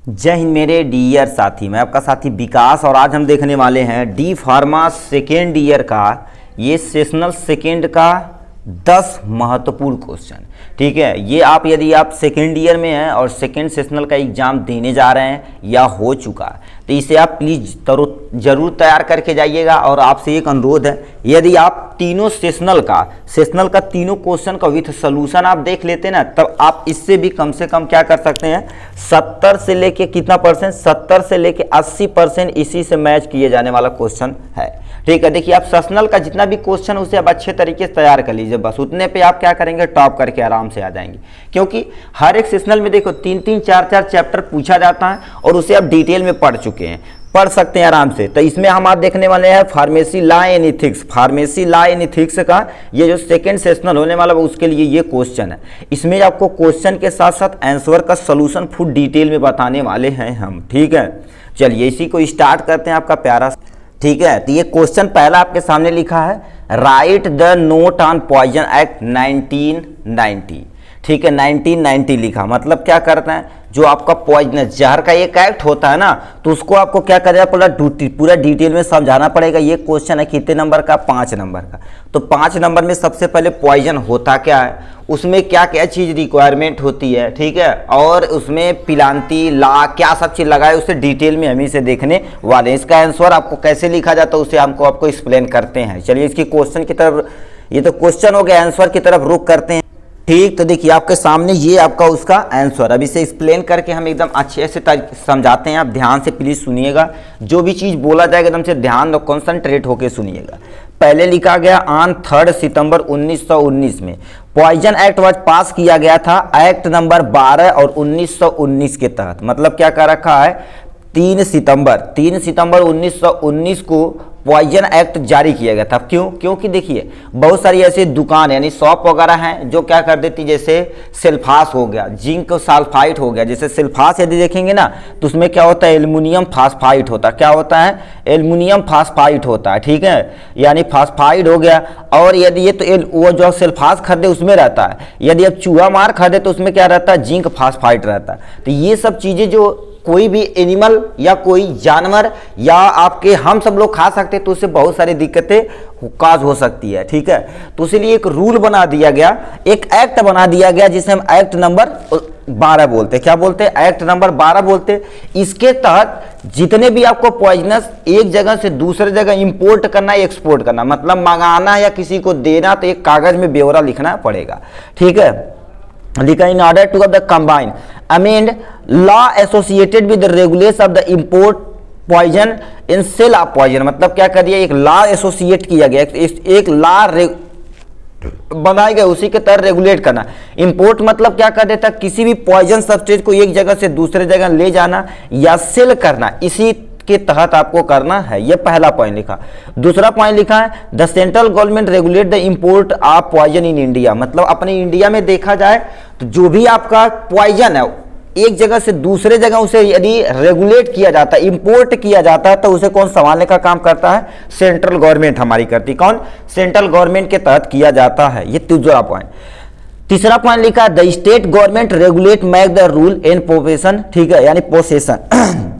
जय हिंद मेरे डियर साथी, मैं आपका साथी विकास और आज हम देखने वाले हैं डी फार्मा सेकेंड ईयर का ये सेशनल सेकेंड का 10 महत्वपूर्ण क्वेश्चन। ठीक है, ये आप यदि आप सेकेंड ईयर में हैं और सेकेंड सेशनल का एग्जाम देने जा रहे हैं या हो चुका है तो इसे आप प्लीज़ ज़रूर तैयार करके जाइएगा। और आपसे एक अनुरोध है, यदि आप तीनों सेशनल का तीनों क्वेश्चन का विथ सोल्यूशन आप देख लेते हैं ना, तब आप इससे भी कम से कम क्या कर सकते हैं, 70 से लेके कितना परसेंट, 70 से लेके 80% इसी से मैच किए जाने वाला क्वेश्चन है। ठीक है, देखिए आप सेशनल का जितना भी क्वेश्चन उसे आप अच्छे तरीके से तैयार कर लीजिए, बस उतने पे आप क्या करेंगे, टॉप करके आराम से आ जाएंगे। क्योंकि हर एक सेशनल में देखो 3-3, 4-4 चैप्टर पूछा जाता है और उसे आप डिटेल में पढ़ सकते हैं आराम से। तो इसमें हम आज देखने वाले हैं फार्मेसी लॉ एंड इथिक्स का ये जो सेकंड सेशनल होने वाला है उसके लिए ये क्वेश्चन है। इसमें आपको क्वेश्चन के साथ साथ आंसर का सॉल्यूशन फुल डिटेल में बताने वाले हैं हम। ठीक है, चलिए इसी को स्टार्ट करते हैं आपका प्यारा। ठीक है, तो ये क्वेश्चन पहला आपके सामने लिखा है, write the note on poison act 1990। ठीक है, 1990 लिखा, मतलब क्या करता है, जो आपका पॉइजनस जहर का एक एक्ट होता है ना, तो उसको आपको क्या करेगा, पूरा डिटेल में समझाना पड़ेगा। ये क्वेश्चन है कितने नंबर का, 5 नंबर का। तो 5 नंबर में सबसे पहले पॉइजन होता क्या है, उसमें क्या क्या चीज़ रिक्वायरमेंट होती है, ठीक है, और उसमें पिलांती ला क्या सब चीज़ लगाए, उसे डिटेल में हम इसे देखने वाले हैं। इसका आंसर आपको कैसे लिखा जाता है उसे आपको एक्सप्लेन करते हैं। चलिए इसकी क्वेश्चन की तरफ, ये तो क्वेश्चन हो गया, आंसर की तरफ रुख करते हैं। ठीक, तो देखिए आपके सामने ये आपका उसका आंसर, अब इसे एक्सप्लेन करके हम एकदम अच्छे से समझाते हैं। आप ध्यान से प्लीज सुनिएगा, जो भी चीज़ बोला जाएगा एकदम से ध्यान और कॉन्सेंट्रेट होकर सुनिएगा। पहले लिखा गया ऑन 3 सितंबर 1919 में पॉइजन एक्ट वाज पास किया गया था, एक्ट नंबर 12 और 1919 के तहत। मतलब क्या कर रखा है, 3 सितंबर 1919 को पॉइजन एक्ट जारी किया गया था। क्यों? क्योंकि देखिए बहुत सारी ऐसी दुकान यानी शॉप वगैरह हैं जो क्या कर देती, जैसे सल्फास हो गया, जिंक सल्फाइड हो गया। जैसे सल्फास यदि देखेंगे ना तो उसमें क्या होता है, एल्युमिनियम फास्फाइड होता है। क्या होता है, एल्युमिनियम फास्फाइड होता है। ठीक है, यानी फास्फाइड हो गया। और यदि ये तो वो जो सल्फास खरीदे उसमें रहता है, यदि आप चूहा मार खरीदे तो उसमें क्या रहता है, जिंक फास्फाइड रहता है। तो ये सब चीज़ें जो कोई भी एनिमल या कोई जानवर या आपके हम सब लोग खा सकते हैं तो उससे बहुत सारी दिक्कतें काज हो सकती है। ठीक है, तो इसलिए एक रूल बना दिया गया, एक एक्ट बना दिया गया जिसे हम एक्ट नंबर 12 बोलते हैं। क्या बोलते हैं, एक्ट नंबर 12 बोलते हैं। इसके तहत जितने भी आपको पॉइजनस एक जगह से दूसरे जगह इंपोर्ट करना, एक्सपोर्ट करना, मतलब मंगाना या किसी को देना, तो एक कागज में ब्यौरा लिखना पड़ेगा। ठीक है, लिखा in order to the combine amend law associated with regulation of the import poison in sale of poison. मतलब क्या कर दिया, एक लॉ एसोसिएट किया गया, एक लॉ बनाया गया, उसी के तहत रेगुलेट करना। इंपोर्ट मतलब क्या कर देता, किसी भी पॉइजन सब्सटेंस को एक जगह से दूसरे जगह ले जाना या सेल करना, इसी के तहत आपको करना है। ये पहला पॉइंट लिखा। दूसरा पॉइंट लिखा है, the central government regulate the import of poison in India. मतलब अपने इंडिया में देखा जाए तो जो भी आपका पॉइजन है एक जगह से दूसरे जगह उसे यदि रेगुलेट किया जाता है, इंपोर्ट किया जाता है, तो उसे कौन संभालने का काम करता है, सेंट्रल गवर्नमेंट हमारी करती है। कौन, सेंट्रल गवर्नमेंट के तहत किया जाता है। ये दूसरा पॉइंट। तीसरा पॉइंट लिखा, the state government regulate make the rule in possession. ठीक है, यानी possession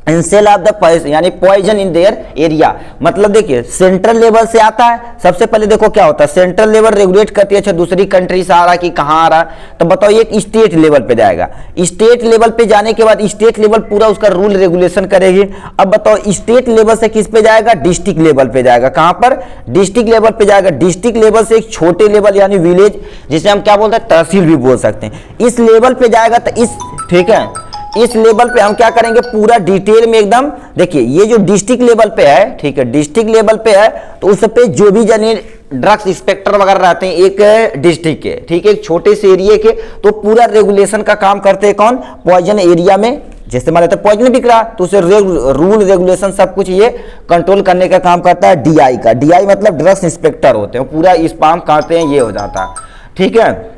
in sale of the यानी पॉइजन इन देयर एरिया। मतलब देखिए सेंट्रल लेवल से आता है, सबसे पहले देखो क्या होता है, सेंट्रल लेवल रेगुलेट करती है, अच्छा दूसरी कंट्री से आ रहा है कि कहाँ आ रहा है, तो बताओ ये स्टेट लेवल पे जाएगा। स्टेट लेवल पे जाने के बाद स्टेट लेवल पूरा उसका रूल रेगुलेशन करेगी। अब बताओ स्टेट लेवल से किस पे जाएगा, डिस्ट्रिक्ट लेवल पे जाएगा। कहाँ पर, डिस्ट्रिक्ट लेवल पे जाएगा। डिस्ट्रिक्ट लेवल से एक छोटे लेवल यानी विलेज, जिसे हम क्या बोलते हैं, तहसील भी बोल सकते हैं, इस लेवल पे जाएगा। तो इस, ठीक है, इस लेवल पे हम क्या करेंगे, पूरा डिटेल में एकदम देखिए, ये जो डिस्ट्रिक्ट लेवल पे है, ठीक है, डिस्ट्रिक्ट लेवल पे है, तो उस पे जो भी जानी ड्रग्स इंस्पेक्टर वगैरह रहते हैं एक डिस्ट्रिक्ट के, ठीक है, एक छोटे से एरिया के, तो पूरा रेगुलेशन का काम करते हैं कौन, पॉइजन एरिया में। जैसे मान लेते पॉइजन बिक रहा तो उसे रूल रेगुलेशन सब कुछ ये कंट्रोल करने का काम करता है डीआई का। डीआई मतलब ड्रग्स इंस्पेक्टर होते हैं, पूरा स्पाम करते हैं, ये हो जाता है। ठीक है,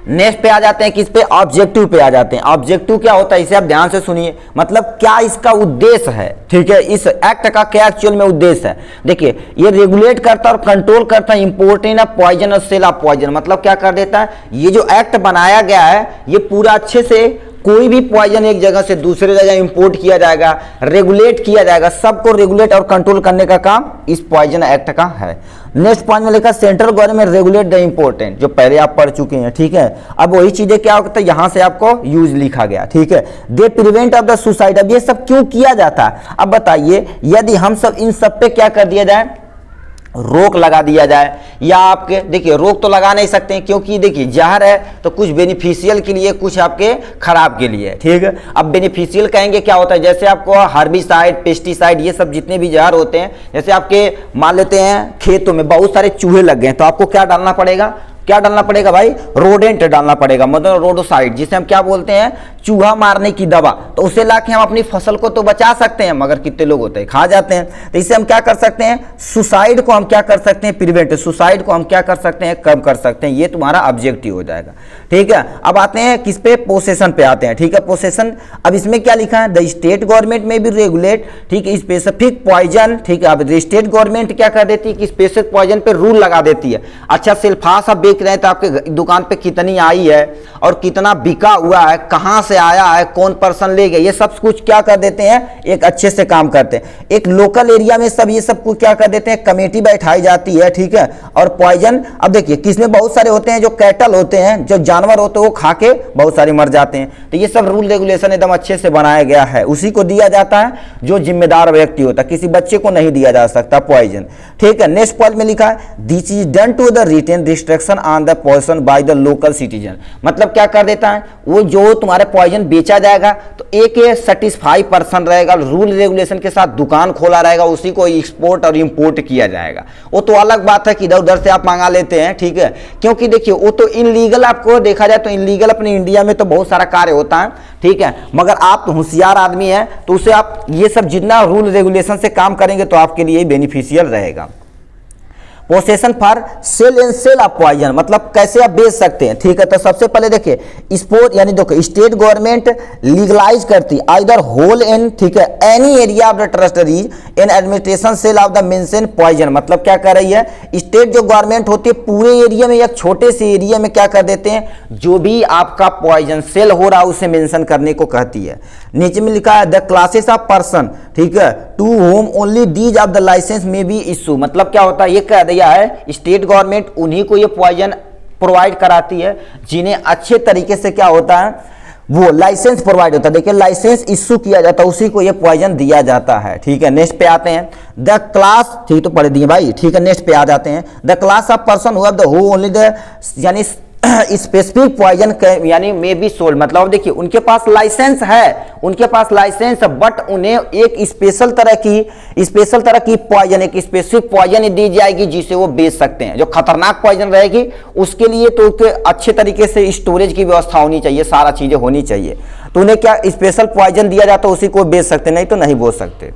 नेक्स्ट पे आ जाते हैं, किस पे, ऑब्जेक्टिव पे आ जाते हैं। ऑब्जेक्टिव क्या होता है, इसे आप ध्यान से सुनिए, मतलब क्या इसका उद्देश्य है। ठीक है, इस एक्ट का क्या एक्चुअल में उद्देश्य है। देखिए ये रेगुलेट करता है और कंट्रोल करता है इंपोर्टेंट ऑफ पॉइजन और सेल ऑफ पॉइजन। मतलब क्या कर देता है, ये जो एक्ट बनाया गया है ये पूरा अच्छे से कोई भी पॉइजन एक जगह से दूसरे जगह इंपोर्ट किया जाएगा, रेगुलेट किया जाएगा, सबको रेगुलेट और कंट्रोल करने का काम इस पॉइजन एक्ट का है। नेक्स्ट पॉइंट में लिखा central government regulate the important, जो पहले आप पढ़ चुके हैं, ठीक है। अब वही चीजें क्या होता है, यहां से आपको यूज लिखा गया, ठीक है। They prevent of the suicide, अब ये सब क्यों किया जाता है, अब बताइए, यदि हम सब इन सब पे क्या कर दिया जाए, रोक लगा दिया जाए, या आपके देखिए रोक तो लगा नहीं सकते हैं, क्योंकि देखिए जहर है तो कुछ बेनिफिशियल के लिए, कुछ आपके खराब के लिए, ठीक है। अब बेनिफिशियल कहेंगे क्या होता है, जैसे आपको हार्बिसाइड, पेस्टिसाइड, ये सब जितने भी जहर होते हैं, जैसे आपके मान लेते हैं खेतों में बहुत सारे चूहे लग गए, तो आपको क्या डालना पड़ेगा, क्या डालना पड़ेगा भाई, रोडेंट डालना पड़ेगा, मतलब रोडोसाइड, जिसे हम क्या बोलते हैं, चूहा मारने की दवा। तो उसे लाके हम अपनी फसल को तो बचा सकते हैं, मगर कितने लोग होते हैं खा जाते हैं। तो इससे हम क्या कर सकते हैं, सुसाइड को हम क्या कर सकते हैं, प्रिवेंट, सुसाइड को हम क्या कर सकते हैं, कम कर सकते हैं। ये तुम्हारा ऑब्जेक्टिव हो जाएगा, ठीक है। अब आते हैं किस पे, पोसेशन पे आते हैं, ठीक है। पोसेशन, अब इसमें क्या लिखा है, द स्टेट गवर्नमेंट में भी रेगुलेट, ठीक है, स्पेसिफिक पॉइजन, ठीक है। अब स्टेट गवर्नमेंट क्या कर देती है कि स्पेसिफिक पॉइजन पे रूल लगा देती है। अच्छा, सिल्फास आप रहे तो आपके दुकान पे कितनी आई है और कितना बिका हुआ है, कहां से आया है, कौन पर्सन ले गया, ये सब कुछ क्या कर देते हैं, एक अच्छे से काम करते हैं। एक लोकल एरिया में सब ये सब कुछ क्या कर देते हैं, कमेटी बैठाई जाती है, ठीक है। और पॉइजन, अब देखिए किसमें बहुत सारे होते हैं, जो कैटल होते हैं, जो जानवर होते हैं, वो खा के बहुत सारे मर जाते हैं। तो ये सब रूल रेगुलेशन एकदम अच्छे से बनाया गया है, उसी को दिया जाता है जो जिम्मेदार व्यक्ति होता है, किसी बच्चे को नहीं दिया जा सकता पॉइजन, ठीक है। नेक्स्ट पॉइंट में लिखा है this is done to the written restriction on the poison by the local citizen, मतलब क्या कर देता है, वो जो तुम्हारे पॉइजन बेचा जाएगा तो एक सेटिस्फाई पर्सन रहेगा, रूल रेगुलेशन के साथ दुकान खोला रहेगा, उसी को एक्सपोर्ट और इंपोर्ट किया जाएगा। वो तो अलग बात है कि इधर उधर से आप मंगा लेते हैं, ठीक है, क्योंकि देखिए वो तो इनलीगल, आपको देखा जाए तो इनलीगल अपने इंडिया में तो बहुत सारा कार्य होता है, ठीक है। मगर आप तो होशियार आदमी हैं, तो उसे आप ये सब जितना रूल रेगुलेशन से काम करेंगे तो आपके लिए बेनिफिशियल रहेगा। Possession for sale and sale of poison, मतलब कैसे आप बेच सकते हैं, ठीक है। तो सबसे पहले देखिए स्पोर्ट, यानी देखो स्टेट गवर्नमेंट लीगलाइज करती आइदर होल इन, ठीक है, any area of the trustees in administration cell of the mention poison, मतलब क्या कर रही है, स्टेट जो गवर्नमेंट होती है पूरे एरिया में या छोटे से एरिया में क्या कर देते हैं, जो भी आपका पॉइजन सेल हो रहा है उसे मेंशन करने को कहती है। नीचे में लिखा है द क्लासेस ऑफ पर्सन, ठीक है, to whom only these of the licence may be issue, मतलब क्या होता है, ये कह दिया है स्टेट गवर्नमेंट उन्हीं को ये पॉइजन प्रोवाइड कराती है जिन्हें अच्छे तरीके से क्या होता है, वो लाइसेंस प्रोवाइड होता है। देखिए लाइसेंस इशू किया जाता है, उसी को ये पॉइजन दिया जाता है, ठीक है। नेक्स्ट पे आते हैं द क्लास, ठीक तो पढ़ दिए भाई, ठीक है। नेक्स्ट पे आ जाते हैं the class of person who have the who only the, यानी स्पेसिफिक पॉइजन यानी मे बी सोल्ड, मतलब देखिए उनके पास लाइसेंस है, उनके पास लाइसेंस, बट उन्हें एक स्पेशल तरह की पॉइजन, एक स्पेसिफिक पॉइजन दी जाएगी जिसे वो बेच सकते हैं। जो खतरनाक पॉइजन रहेगी उसके लिए तो अच्छे तरीके से स्टोरेज की व्यवस्था होनी चाहिए, सारा चीजें होनी चाहिए, तो उन्हें क्या स्पेशल पॉइजन दिया जाता है, उसी को बेच सकते, नहीं तो नहीं बोल सकते।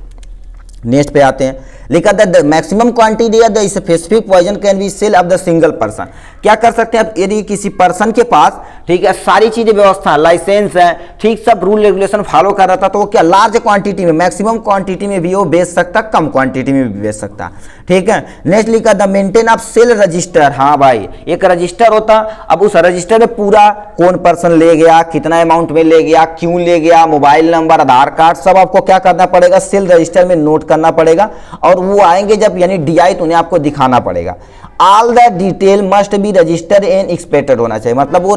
नेक्स्ट पे आते हैं, लिखा the maximum quantity of the specific poison can be sale of the single person, क्या कर सकते हैं, यदि किसी पर्सन के पास, ठीक है, सारी चीजें व्यवस्था, लाइसेंस है, ठीक, सब रूल रेगुलेशन फॉलो कर रहा था, तो वो क्या लार्ज क्वांटिटी में, मैक्सिमम क्वांटिटी में भी वो बेच सकता, कम क्वांटिटी में भी बेच सकता, ठीक है। नेक्स्ट लिखा the maintain of cell register, हाँ भाई एक रजिस्टर होता, अब उस रजिस्टर में पूरा कौन पर्सन ले गया, कितना अमाउंट में ले गया, क्यों ले गया, मोबाइल नंबर, आधार कार्ड, सब आपको क्या करना पड़ेगा, सेल रजिस्टर में नोट करना पड़ेगा, और वो आएंगे जब यानी डीआई तो उन्हें आपको दिखाना पड़ेगा। All the detail must be registered and expected होना चाहिए, मतलब वो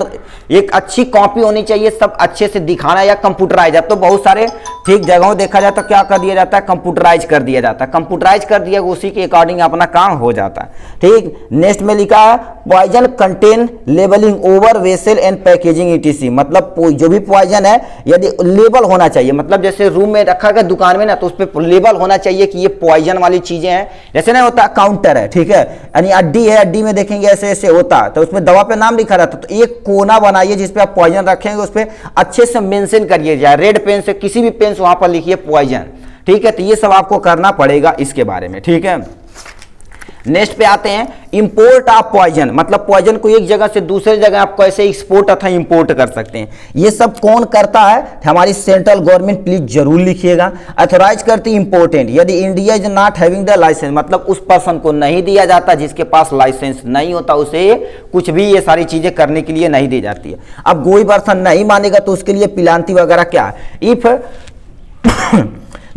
एक अच्छी कॉपी होनी चाहिए, सब अच्छे से दिखाना, या कंप्यूटराइज, अब तो बहुत सारे ठीक जगहों देखा जाए तो क्या कर दिया जाता है, कंप्यूटराइज कर दिया जाता है, कंप्यूटराइज कर दिया उसी के अकॉर्डिंग अपना काम हो जाता है, ठीक। नेक्स्ट में लिखा है poison contain labelling over vessel and packaging ETC, मतलब जो भी पॉइजन है यदि लेबल होना चाहिए, मतलब जैसे रूम में रखा गया दुकान में ना, तो उस पर लेबल होना चाहिए कि ये पॉइजन वाली चीजें हैं, जैसे ना होता काउंटर है, ठीक है, यानी अड्डी है, अड्डी में देखेंगे ऐसे ऐसे होता है, तो उसमें दवा पे नाम लिखा रहता, तो एक कोना बनाइए जिसपे आप पॉइजन रखेंगे, उस पर अच्छे से मेंशन करिए जाए, रेड पेन से, किसी भी पेन से वहां पर लिखिए पॉइजन, ठीक है। तो ये सब आपको करना पड़ेगा इसके बारे में, ठीक है। नेक्स्ट पे आते हैं इंपोर्ट ऑफ पॉइजन, मतलब पॉइजन को एक जगह से दूसरे जगह आप कैसे एक्सपोर्ट अथवा इंपोर्ट कर सकते हैं, ये सब कौन करता है, हमारी सेंट्रल गवर्नमेंट, प्लीज जरूर लिखिएगा। अथोराइज करती इंपोर्टेंट, यदि India is not having the licence, मतलब उस पर्सन को नहीं दिया जाता जिसके पास लाइसेंस नहीं होता, उसे कुछ भी ये सारी चीजें करने के लिए नहीं दी जाती है। अब कोई पर्सन नहीं मानेगा तो उसके लिए पिलांती वगैरह क्या है, इफ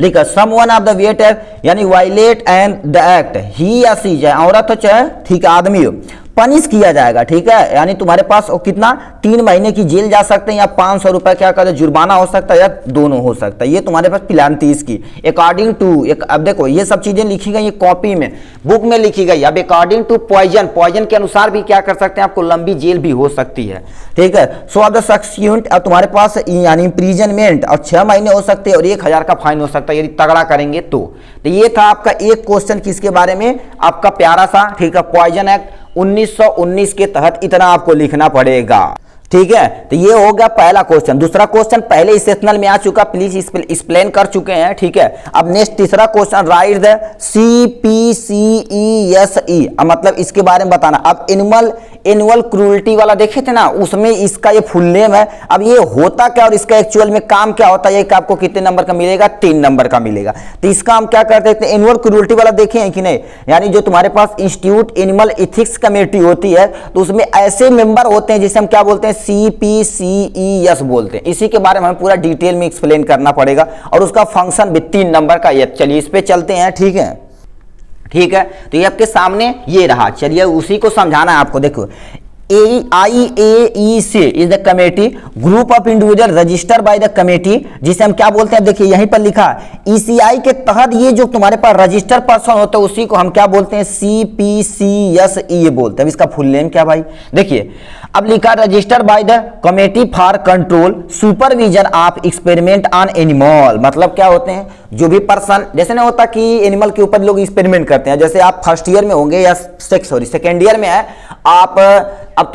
लिखा समवन ऑफ द वेट यानी वायलेट एंड द एक्ट, ही या सी, चाहे औरत हो चाहे ठीक आदमी हो, पनिश किया जाएगा, ठीक है। यानी तुम्हारे पास कितना 3 महीने की जेल जा सकते हैं या 500 रुपए क्या कहते हैं जुर्माना हो सकता है या दोनों हो सकता है। ये तुम्हारे पास पिलांती इसकी अकॉर्डिंग टू एक, अब देखो ये सब चीजें लिखी गई कॉपी में, बुक में लिखी गई। अब अकॉर्डिंग टू पॉइजन, पॉइजन के अनुसार भी क्या कर सकते हैं, आपको लंबी जेल भी हो सकती है, ठीक है। सो ऑफ द सब्सिक्वेंट, अब तुम्हारे पास यानी इम्प्रीजनमेंट और 6 महीने हो सकते हैं और 1000 का फाइन हो सकता है यदि तगड़ा करेंगे तो ये था आपका एक क्वेश्चन किसके बारे में, आपका प्यारा सा, ठीक है, पॉइजन एक्ट 1919 के तहत इतना आपको लिखना पड़ेगा, ठीक है। तो ये हो गया पहला क्वेश्चन। दूसरा क्वेश्चन पहले इस सेशनल में आ चुका, प्लीज एक्सप्लेन कर चुके हैं, ठीक है। अब नेक्स्ट तीसरा क्वेश्चन, राइट द CPCESE, मतलब इसके बारे में बताना। अब एनुअल क्रूल्टी वाला देखे थे ना, उसमें इसका ये फुल नेम है। अब ये होता क्या और इसका एक्चुअल में काम क्या होता है, ये आपको कितने नंबर का मिलेगा, 3 नंबर का मिलेगा। तो इसका हम क्या करते हैं, एनुअल क्रूल्टी वाला देखे हैं कि नहीं, यानी जो तुम्हारे पास इंस्टीट्यूट एनिमल एथिक्स कमेटी होती है तो उसमें ऐसे मेंबर होते हैं जिसे हम क्या बोलते हैं, CPCES बोलते हैं। इसी के बारे में हमें पूरा डिटेल में एक्सप्लेन करना पड़ेगा और उसका फंक्शन भी 3 नंबर का। ये चलिए इस पे चलते हैं, ठीक है, ठीक है। तो ये आपके सामने ये रहा, चलिए उसी को समझाना है आपको। देखो IAEC is the committee, group of individual register by the committee, जिसे हम क्या बोलते हैं, देखिए यहीं पर लिखा ECI के तहत ये जो तुम्हारे पास रजिस्टर पर्सन होता है उसी को हम क्या बोलते हैं, CPCSE बोलते हैं। इसका फुल नेम क्या भाई, देखिए अब लिखा register by the committee for control supervision of experiment on animal, मतलब क्या होते हैं, जो भी पर्सन, जैसे नहीं होता कि एनिमल के ऊपर लोग एक्सपेरिमेंट करते हैं, जैसे आप फर्स्ट ईयर में होंगे या सेकेंड ईयर में है आप, अब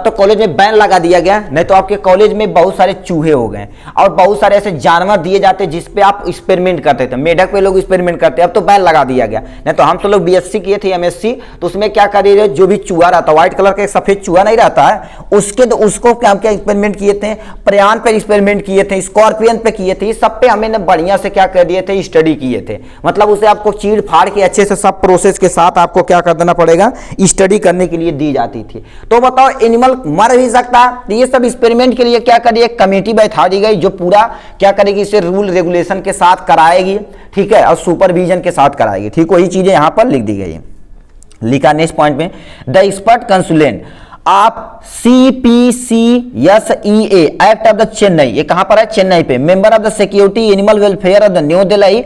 तो कॉलेज में बैन लगा दिया गया, नहीं तो आपके कॉलेज में बहुत सारे चूहे हो गए और बहुत सारे ऐसे जानवर दिए जाते हैं जिसपे आप एक्सपेरिमेंट करते थे, मेढक पे लोग एक्सपेरिमेंट करते हैं, अब तो बैन लगा दिया गया। नहीं तो हम तो लोग BSc किए थे, MSc, तो उसमें क्या करिए, जो भी चूहा रहता, व्हाइट कलर का एक सफेद चूहा नहीं रहता है, उसको क्या एक्सपेरिमेंट किए थे, प्रयाण पे एक्सपेरिमेंट किए थे, स्कॉर्पियन पे किए थे, सब पे हमें बढ़िया से क्या कर दिए थे, स्टडी किए थे। मतलब उसे आपको चीड़ फाड़ के अच्छे से सब प्रोसेस के साथ आपको क्या कर देना पड़ेगा, स्टडी करने के लिए दी जाती थी। तो बताओ एनिमल मर भी सकता है, तो ये सब एक्सपेरिमेंट के लिए क्या करिए, कमेटी बैठा दी गई जो पूरा क्या करेगी, इसे रूल रेगुलेशन के साथ कराएगी, ठीक है, और सुपरविजन के साथ कराएगी, ठीक। वही चीजें यहां पर लिख दी गई है। लिखा नेक्स्ट पॉइंट में, द एक्सपर्ट कंसुलेंट आप CPCSEA act of the Chennai, ये कहां पर है, चेन्नई पे, member of the security animal welfare of the new Delhi,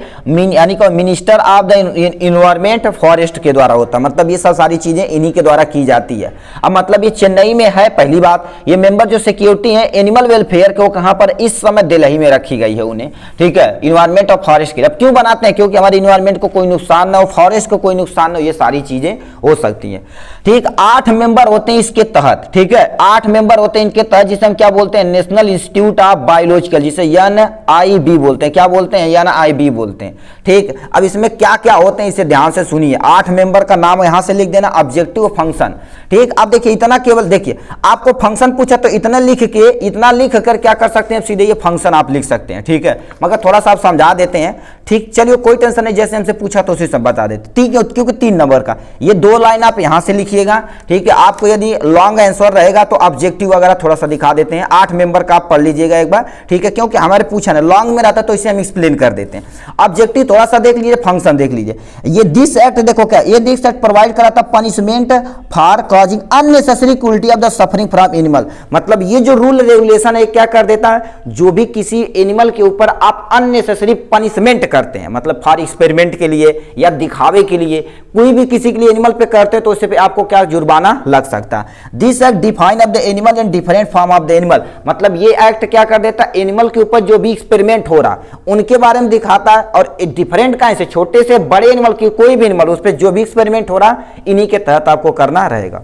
यानी कि minister of the environment forest के द्वारा होता है। मतलब ये सब सारी चीजें इन्हीं के द्वारा की जाती है। अब मतलब ये चेन्नई में है, पहली बात, ये मेंबर जो सिक्योरिटी है एनिमल वेलफेयर के, वो कहां पर, इस समय दिल्ली में रखी गई है उन्हें, ठीक है, इन्वायरमेंट ऑफ फॉरेस्ट के। अब क्यों बनाते हैं, क्योंकि हमारे इन्वायरमेंट को कोई नुकसान ना हो, फॉरेस्ट को कोई नुकसान ना हो, ये सारी चीजें हो सकती है, ठीक। 8 मेंबर होते हैं इसके तहत, ठीक है, 8 मेंबर होते हैं इनके तहत, जिसे हम क्या बोलते हैं, नेशनल इंस्टीट्यूट ऑफ बायोलॉजिकल, जिसे NIB बोलते हैं, क्या बोलते हैं, NIB बोलते हैं, ठीक। अब इसमें क्या क्या होते हैं इसे ध्यान से सुनिए, 8 मेंबर का नाम यहां से लिख देना, ऑब्जेक्टिव फंक्शन, ठीक। अब देखिए इतना केवल देखिए, आपको फंक्शन पूछा तो इतना लिख कर क्या कर सकते हैं, सीधे ये फंक्शन आप लिख सकते हैं, ठीक है, मगर थोड़ा सा आप समझा देते हैं, ठीक। चलिए कोई टेंशन नहीं, जैसे हमसे पूछा तो उसे सब बता देते, ठीक है, क्योंकि 3 नंबर का ये 2 लाइन आप यहां से लिखिएगा, ठीक है। आपको यदि लॉन्ग आंसर रहेगा तो ऑब्जेक्टिव वगैरह थोड़ा सा दिखा देते हैं, 8 मेंबर का आप पढ़ लीजिएगा एक बार, ठीक है, क्योंकि हमारे पूछा ना लॉन्ग में रहता तो इसे हम एक्सप्लेन कर देते हैं। ऑब्जेक्टिव थोड़ा सा देख लीजिए, फंक्शन देख लीजिए। ये दिस एक्ट देखो क्या, ये दिस एक्ट प्रोवाइड कराता punishment for causing unnecessary cruelty of the suffering from animal, मतलब ये जो रूल रेगुलेशन है क्या कर देता है, जो भी किसी एनिमल के ऊपर आप अननेसेसरी पनिशमेंट करते हैं, मतलब फॉर एक्सपेरिमेंट के लिए या दिखावे के लिए, कोई भी किसी के लिए एनिमल पे करते हैं तो उससे पे आपको क्या जुर्माना लग सकता है। This act define of the animal and different form of the animal, मतलब ये एक्ट क्या कर देता है, एनिमल के ऊपर जो भी एक्सपेरिमेंट हो रहा उनके बारे में दिखाता है, और डिफरेंट का से छोटे से बड़े एनिमल की कोई भी एनिमल उस पर जो भी एक्सपेरिमेंट हो रहा इन्हीं के तहत आपको करना रहेगा।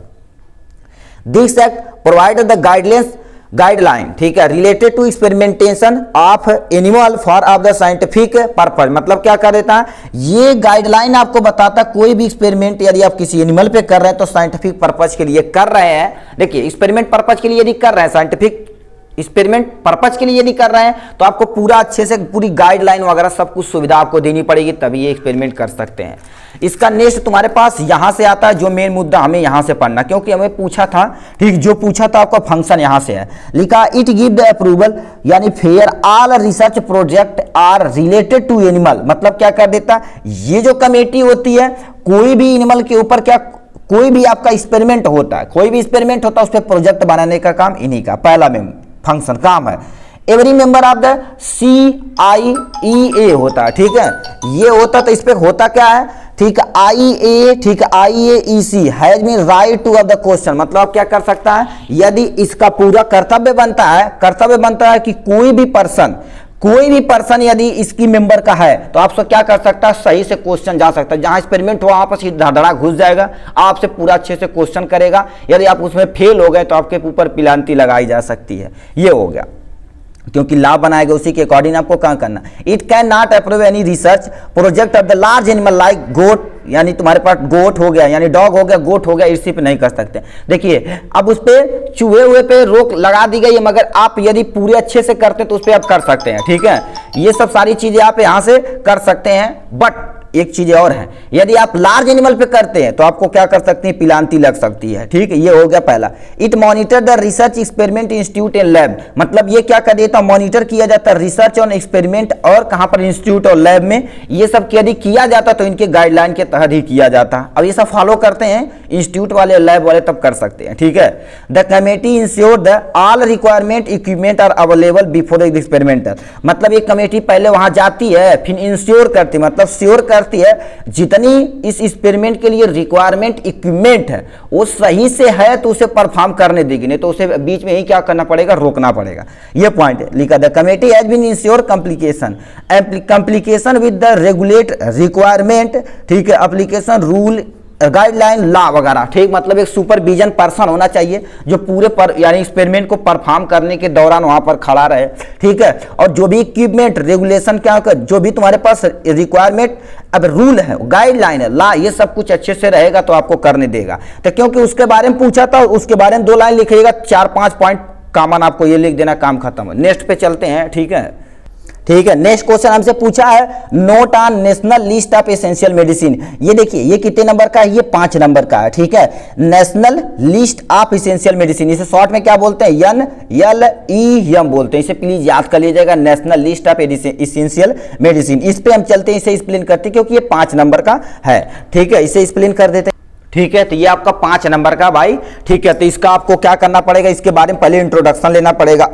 This act provide the guidelines guideline, ठीक है, related to experimentation of animal for of the scientific purpose, मतलब क्या कर देता है, ये गाइडलाइन आपको बताता है कोई भी एक्सपेरिमेंट यदि आप किसी एनिमल पे कर रहे हैं तो साइंटिफिक पर्पज के लिए कर रहे हैं। देखिए एक्सपेरिमेंट पर्पज के लिए यदि कर रहे हैं, साइंटिफिक एक्सपेरिमेंट पर्पज के लिए यदि कर रहे हैं तो आपको पूरा अच्छे से पूरी गाइडलाइन वगैरह सब कुछ सुविधा आपको देनी पड़ेगी, तभी ये एक्सपेरिमेंट कर सकते हैं। इसका नेक्स्ट तुम्हारे पास यहां से आता है, जो मेन मुद्दा हमें यहां से पढ़ना, क्योंकि हमें पूछा था, ठीक, जो पूछा था आपका फंक्शन यहां से है, लिखा इट गिव द अप्रूवल यानी fair all research project are related to animal, मतलब क्या कर देता, ये जो कमेटी होती है कोई भी एनिमल के ऊपर क्या कोई भी आपका एक्सपेरिमेंट होता है, कोई भी एक्सपेरिमेंट होता है उस पर प्रोजेक्ट बनाने का काम इन्हीं का पहला में फंक्शन काम है। Every member of the CIEA होता है, ठीक है, ये होता तो इस पे होता क्या है, ठीक, IEA, ठीक, IAEC has been right to of the question, मतलब आप क्या कर सकता है, यदि इसका पूरा कर्तव्य बनता है कि कोई भी पर्सन यदि इसकी मेंबर का है तो आपसे क्या कर सकता है, सही से क्वेश्चन जा सकता है, जहां एक्सपेरिमेंट हुआ वहां पर सीधा धड़ा घुस जाएगा, आपसे पूरा अच्छे से क्वेश्चन करेगा, यदि आप उसमें फेल हो गए तो आपके ऊपर पेनल्टी लगाई जा सकती है। ये हो गया, क्योंकि लॉ बनाएगा उसी के अकॉर्डिंग आपको क्या करना। It can not approve any research project of the large animal like goat, यानी तुम्हारे पास गोट हो गया, यानी डॉग हो गया, गोट हो गया, इसी पे नहीं कर सकते। देखिए अब उस पे चूहे हुए पे रोक लगा दी गई है, मगर आप यदि पूरे अच्छे से करते तो उस पे आप कर सकते हैं, ठीक है, ये सब सारी चीजें आप यहां से कर सकते हैं। बट एक चीज और है, यदि आप लार्ज एनिमल पे करते हैं तो आपको क्या कर सकते हैं, पेनल्टी लग सकती है, ठीक है, ये हो गया पहला। It monitor the research experiment institute and lab, मतलब ये क्या कर देता, मॉनिटर किया जाता है रिसर्च और एक्सपेरिमेंट और कहां पर, इंस्टीट्यूट और लैब में, ये सब यदि किया जाता तो इनके गाइडलाइन के तहत ही किया जाता। अब ये सब फॉलो करते हैं इंस्टीट्यूट वाले लैब वाले तब कर सकते हैं, ठीक है। The committee ensure the all requirement equipment are available before the experiment, मतलब एक कमेटी पहले वहां जाती है फिर इंश्योर करती, मतलब श्योर करती है जितनी इस एक्सपेरिमेंट के लिए रिक्वायरमेंट इक्विपमेंट है वो सही से है तो उसे परफॉर्म करने देगी, नहीं तो उसे बीच में ही क्या करना पड़ेगा, रोकना पड़ेगा। ये पॉइंट लिखा, the committee has been insure complication with the regulate requirement, ठीक है, एप्लीकेशन रूल गाइडलाइन लॉ वगैरह, ठीक, मतलब एक सुपरविजन पर्सन होना चाहिए जो पूरे पर यानी एक्सपेरिमेंट को परफॉर्म करने के दौरान वहां पर खड़ा रहे, ठीक है, और जो भी इक्विपमेंट रेगुलेशन क्या कर, जो भी तुम्हारे पास रिक्वायरमेंट अब रूल है, गाइडलाइन है, लॉ, ये सब कुछ अच्छे से रहेगा तो आपको करने देगा। तो क्योंकि उसके बारे में पूछा था, उसके बारे में 2 लाइन लिखिएगा, 4-5 पॉइंट कॉमन आपको ये लिख देना, काम खत्म। नेक्स्ट पे चलते हैं, ठीक है, ठीक है। नेक्स्ट क्वेश्चन हमसे पूछा है, note on national list of essential medicine, ये देखिए ये कितने नंबर का है, ये 5 नंबर का है, ठीक है। National list of essential medicine, इसे शॉर्ट में क्या बोलते हैं, NLEM बोलते हैं, इसे प्लीज याद कर लीजिएगा, national list of essential medicine. इस पे हम चलते हैं, इसे एक्सप्लेन करते हैं क्योंकि ये 5 नंबर का है, ठीक है, इसे एक्सप्लेन कर देते हैं, ठीक है। तो ये आपका 5 नंबर का भाई, ठीक है, तो इसका आपको क्या करना पड़ेगा, इसके बारे में पहले इंट्रोडक्शन लेना पड़ेगा,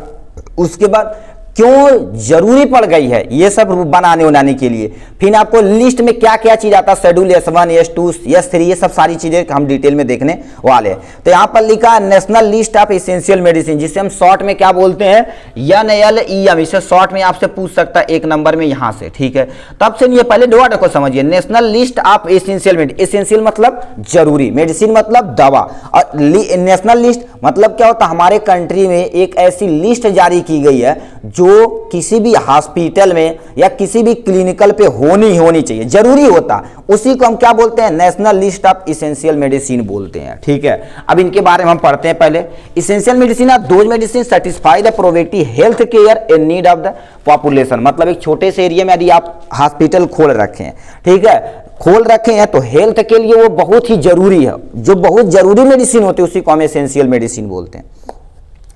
उसके बाद क्यों जरूरी पड़ गई है ये सब बनाने उनाने के लिए, फिर आपको लिस्ट में क्या क्या चीज आता है, शेड्यूल S1, S2, S3, ये सब सारी चीजें हम डिटेल में देखने वाले हैं। तो यहाँ पर लिखा है national list of essential medicine, जिसे हम शॉर्ट में क्या बोलते हैं, NLEM, इसे शॉर्ट में आपसे पूछ सकता है 1 नंबर में यहाँ से, ठीक है। तब से ये पहले वर्ड को समझिए, national list of essential medicine, essential मतलब जरूरी, मेडिसिन मतलब दवा, और नेशनल लिस्ट मतलब क्या होता है, हमारे कंट्री में एक ऐसी लिस्ट जारी की गई है जो किसी भी हॉस्पिटल में या किसी भी क्लिनिकल पे होनी चाहिए, जरूरी होता, उसी को हम क्या बोलते हैं, national list of essential medicine बोलते हैं, ठीक है। अब इनके बारे में हम पढ़ते हैं पहले। Essential medicine are those medicine satisfy the priority health care and need of the population, मतलब एक छोटे से एरिया में यदि आप हॉस्पिटल खोल रखे हैं, ठीक है, खोल रखे हैं तो हेल्थ के लिए वो बहुत ही जरूरी है, जो बहुत जरूरी मेडिसिन होती है उसी को हम एसेंशियल मेडिसिन बोलते हैं।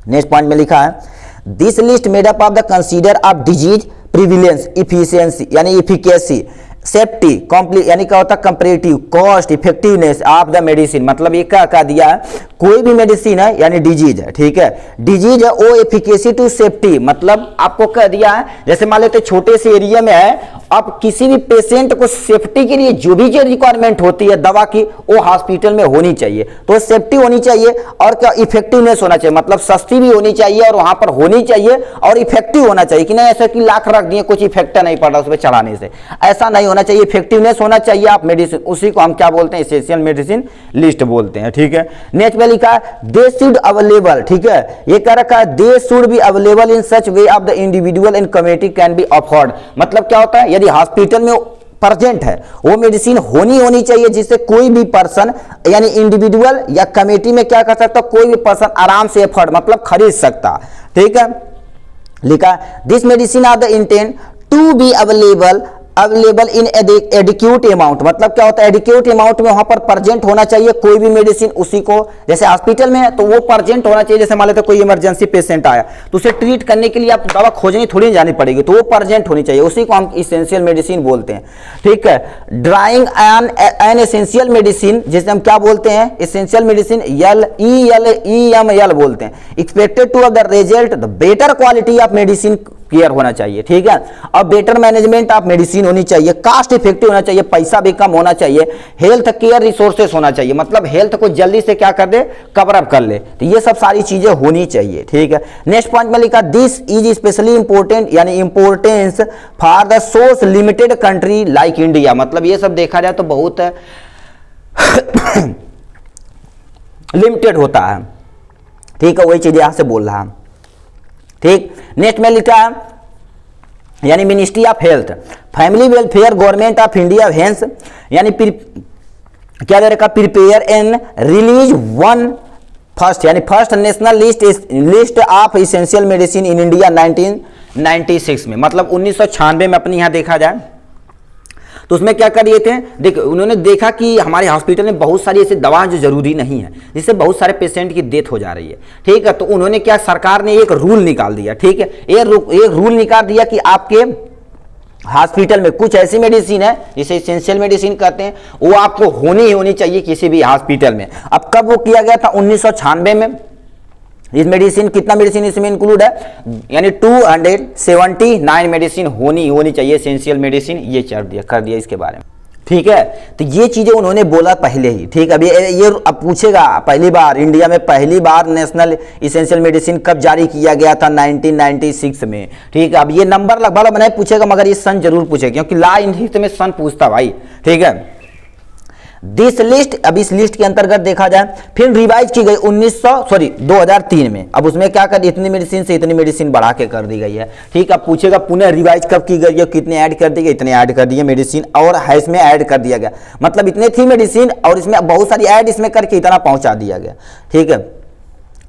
नेक्स्ट पॉइंट में लिखा है, this list made up of the consider of disease prevalence, efficiency यानी इफिकेसी, सेफ्टी, कॉम्प्लीट यानी क्या होता है, comparative, cost, effectiveness of the medicine, मतलब ये क्या दिया है, कोई भी मेडिसिन है यानी डिजीज है, ठीक है, डिजीज है, ओ एफिकेसी टू सेफ्टी, मतलब आपको कह दिया है, जैसे मान लेते छोटे से एरिया में है, अब किसी भी पेशेंट को सेफ्टी के लिए जो भी रिक्वायरमेंट होती है दवा की वो हॉस्पिटल में होनी चाहिए, तो सेफ्टी होनी चाहिए और क्या इफेक्टिवनेस होना चाहिए, मतलब सस्ती भी होनी चाहिए और वहां पर होनी चाहिए और इफेक्टिव होना चाहिए, कि नहीं ऐसा कि लाख रख दिए कुछ इफेक्ट नहीं पड़ रहा उसमें चलाने से, ऐसा नहीं होना चाहिए, इफेक्टिवनेस होना चाहिए आप मेडिसिन, उसी को हम क्या बोलते हैं, एसेंशियल मेडिसिन लिस्ट बोलते हैं। ठीक है, नेक्स्ट में लिखा है दे शुड अवेलेबल। ठीक है, ये कह रखा है they should be available in such way of the individual and community can be afford. मतलब क्या होता है, यदि हॉस्पिटल में प्रेजेंट है वो मेडिसिन होनी चाहिए जिससे कोई भी पर्सन यानी इंडिविजुअल या कमेटी में क्या कर सकता, कोई भी पर्सन आराम से अफोर्ड मतलब खरीद सकता। ठीक है, लिखा this medicine are the intent to be available in adequate amount. मतलब क्या होता है, एडिक्यूट अमाउंट में वहां पर प्रेजेंट होना चाहिए कोई भी मेडिसिन, उसी को जैसे हॉस्पिटल में है तो वो प्रेजेंट होना चाहिए। जैसे मान लेते कोई इमरजेंसी पेशेंट आया तो उसे ट्रीट करने के लिए आप दवा खोजने थोड़ी जानी पड़ेगी, तो वो प्रेजेंट होनी चाहिए, उसी को हम इसेंशियल मेडिसिन बोलते हैं। ठीक है, ड्राइंग एन एसेंशियल मेडिसिन जिसे हम क्या बोलते हैं, एसेंशियल मेडिसिन EML बोलते हैं। Expected to the result the better quality of medicine care होना चाहिए। ठीक है, अब बेटर मैनेजमेंट ऑफ मेडिसिन होनी चाहिए, कास्ट इफेक्टिव होना चाहिए, पैसा भी कम होना चाहिए, हेल्थ केयर रिसोर्सेस होना चाहिए, मतलब हेल्थ को जल्दी से क्या कर दे, कवर अप कर ले, तो ये सब सारी चीजें होनी चाहिए। ठीक है, नेक्स्ट पॉइंट में लिखा दिस इज स्पेशली इंपॉर्टेंट यानी importance for the source limited country like India. मतलब ये सब देखा जाए तो बहुत लिमिटेड होता है। ठीक है, वही चीज यहां से बोल रहा है। ठीक, नेक्स्ट में लिखा है यानी ministry of health, family welfare government of India hence यानी क्या दे रखा, prepare and release one first यानी first national list of essential medicine in India 1996 में। मतलब 1996 में अपने यहाँ देखा जाए तो उसमें क्या कर दिए थे, देखो उन्होंने देखा कि हमारे हॉस्पिटल में बहुत सारी ऐसी दवाएं जो जरूरी नहीं है जिससे बहुत सारे पेशेंट की डेथ हो जा रही है। ठीक है, तो उन्होंने क्या, सरकार ने एक रूल निकाल दिया। ठीक है, एक रूल निकाल दिया कि आपके हॉस्पिटल में कुछ ऐसी मेडिसिन है जिसे इसेंशियल मेडिसिन कहते हैं, वो आपको होनी चाहिए किसी भी हॉस्पिटल में। अब कब वो किया गया था, 1996 में। इस मेडिसिन कितना मेडिसिन इसमें इंक्लूड है, यानी 279 मेडिसिन होनी चाहिए एसेंशियल मेडिसिन, ये कर दिया इसके बारे में। ठीक है, तो ये चीजें उन्होंने बोला पहले ही। ठीक है, अब ये अब पूछेगा पहली बार इंडिया में पहली बार नेशनल इसेंशियल मेडिसिन कब जारी किया गया था, 1996 में। ठीक है, अब ये नंबर लगभग नहीं पूछेगा मगर ये सन जरूर पूछेगा क्योंकि ला इन हित में सन पूछता भाई। ठीक है, दिस लिस्ट, अब इस लिस्ट के अंतर्गत देखा जाए फिर रिवाइज की गई 2003 में। अब उसमें क्या कर, इतनी मेडिसिन से इतनी मेडिसिन बढ़ा के कर दी गई है। ठीक है, अब पूछेगा पुनः रिवाइज कब की गई है, कितने ऐड कर दी गई, इतने ऐड कर दिए मेडिसिन और है इसमें ऐड कर दिया गया, मतलब इतने थी मेडिसिन और इसमें बहुत सारी ऐड इसमें करके इतना पहुंचा दिया गया। ठीक है,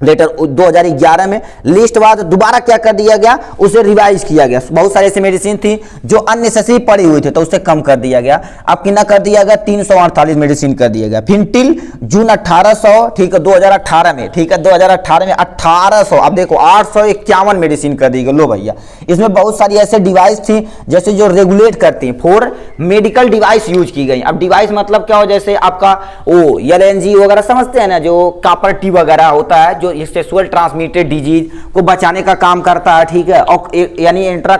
लेटर 2011 में लिस्ट बाद दोबारा क्या कर दिया गया, उसे रिवाइज किया गया। बहुत सारी ऐसी मेडिसिन थी जो अननेसेसरी पड़ी हुई थी तो उसे कम कर दिया गया। अब कितना कर दिया गया, 348 मेडिसिन कर दिया गया। फिर टिल जून 1800, ठीक है 2018 में, ठीक है 2018 में 1800, अब देखो 851 मेडिसिन कर दी गई। लो भैया, इसमें बहुत सारी ऐसे डिवाइस थी जैसे जो रेगुलेट करती हैं, फॉर मेडिकल डिवाइस यूज की गई। अब डिवाइस मतलब क्या हो, जैसे आपका वो LNG वगैरह समझते हैं ना, जो कॉपर टी वगैरह होता है जो सेक्सुअल ट्रांसमिटेड डिजीज को बचाने का काम करता है। ठीक है, और यानी इंट्रा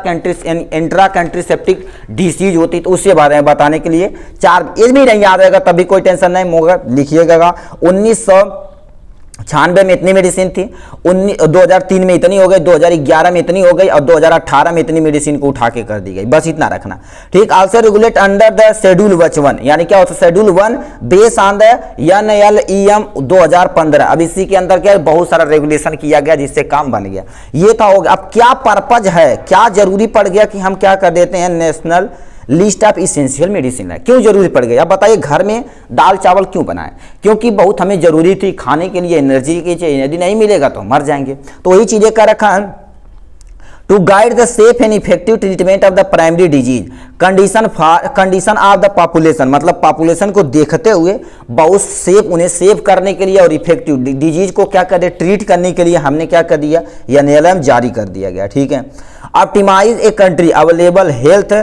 कंट्रीसेप्टिक डिसीज होती है तो उससे बताने के लिए 4 ये भी नहीं याद रहेगा तभी कोई टेंशन नहीं, मगर लिखिएगा 1996 में इतनी मेडिसिन थी, 2003 में इतनी हो गई, 2011 में इतनी हो गई और 2018 में इतनी मेडिसिन को उठा के कर दी गई, बस इतना रखना। ठीक, also regulate under the schedule 1 यानी क्या होता है, schedule 1 base on the NLEM 2015। अब इसी के अंदर क्या बहुत सारा रेगुलेशन किया गया जिससे काम बन गया। ये था हो गया। अब क्या पर्पज है, क्या जरूरी पड़ गया कि हम क्या कर देते हैं, national list of essential medicine है, क्यों जरूरी पड़ गई। अब बताइए घर में दाल चावल क्यों बनाए, क्योंकि बहुत हमें जरूरी थी खाने के लिए, एनर्जी की चाहिए, यदि नहीं मिलेगा तो मर जाएंगे। तो वही चीजें कर रखा है, to guide the safe and effective treatment of the primary disease condition of the population, मतलब पॉपुलेशन को देखते हुए बहुत सेफ, उन्हें सेव करने के लिए और इफेक्टिव डिजीज को क्या कर दे, ट्रीट करने के लिए हमने क्या कर दिया, NLEM जारी कर दिया गया। ठीक है, optimise a country available health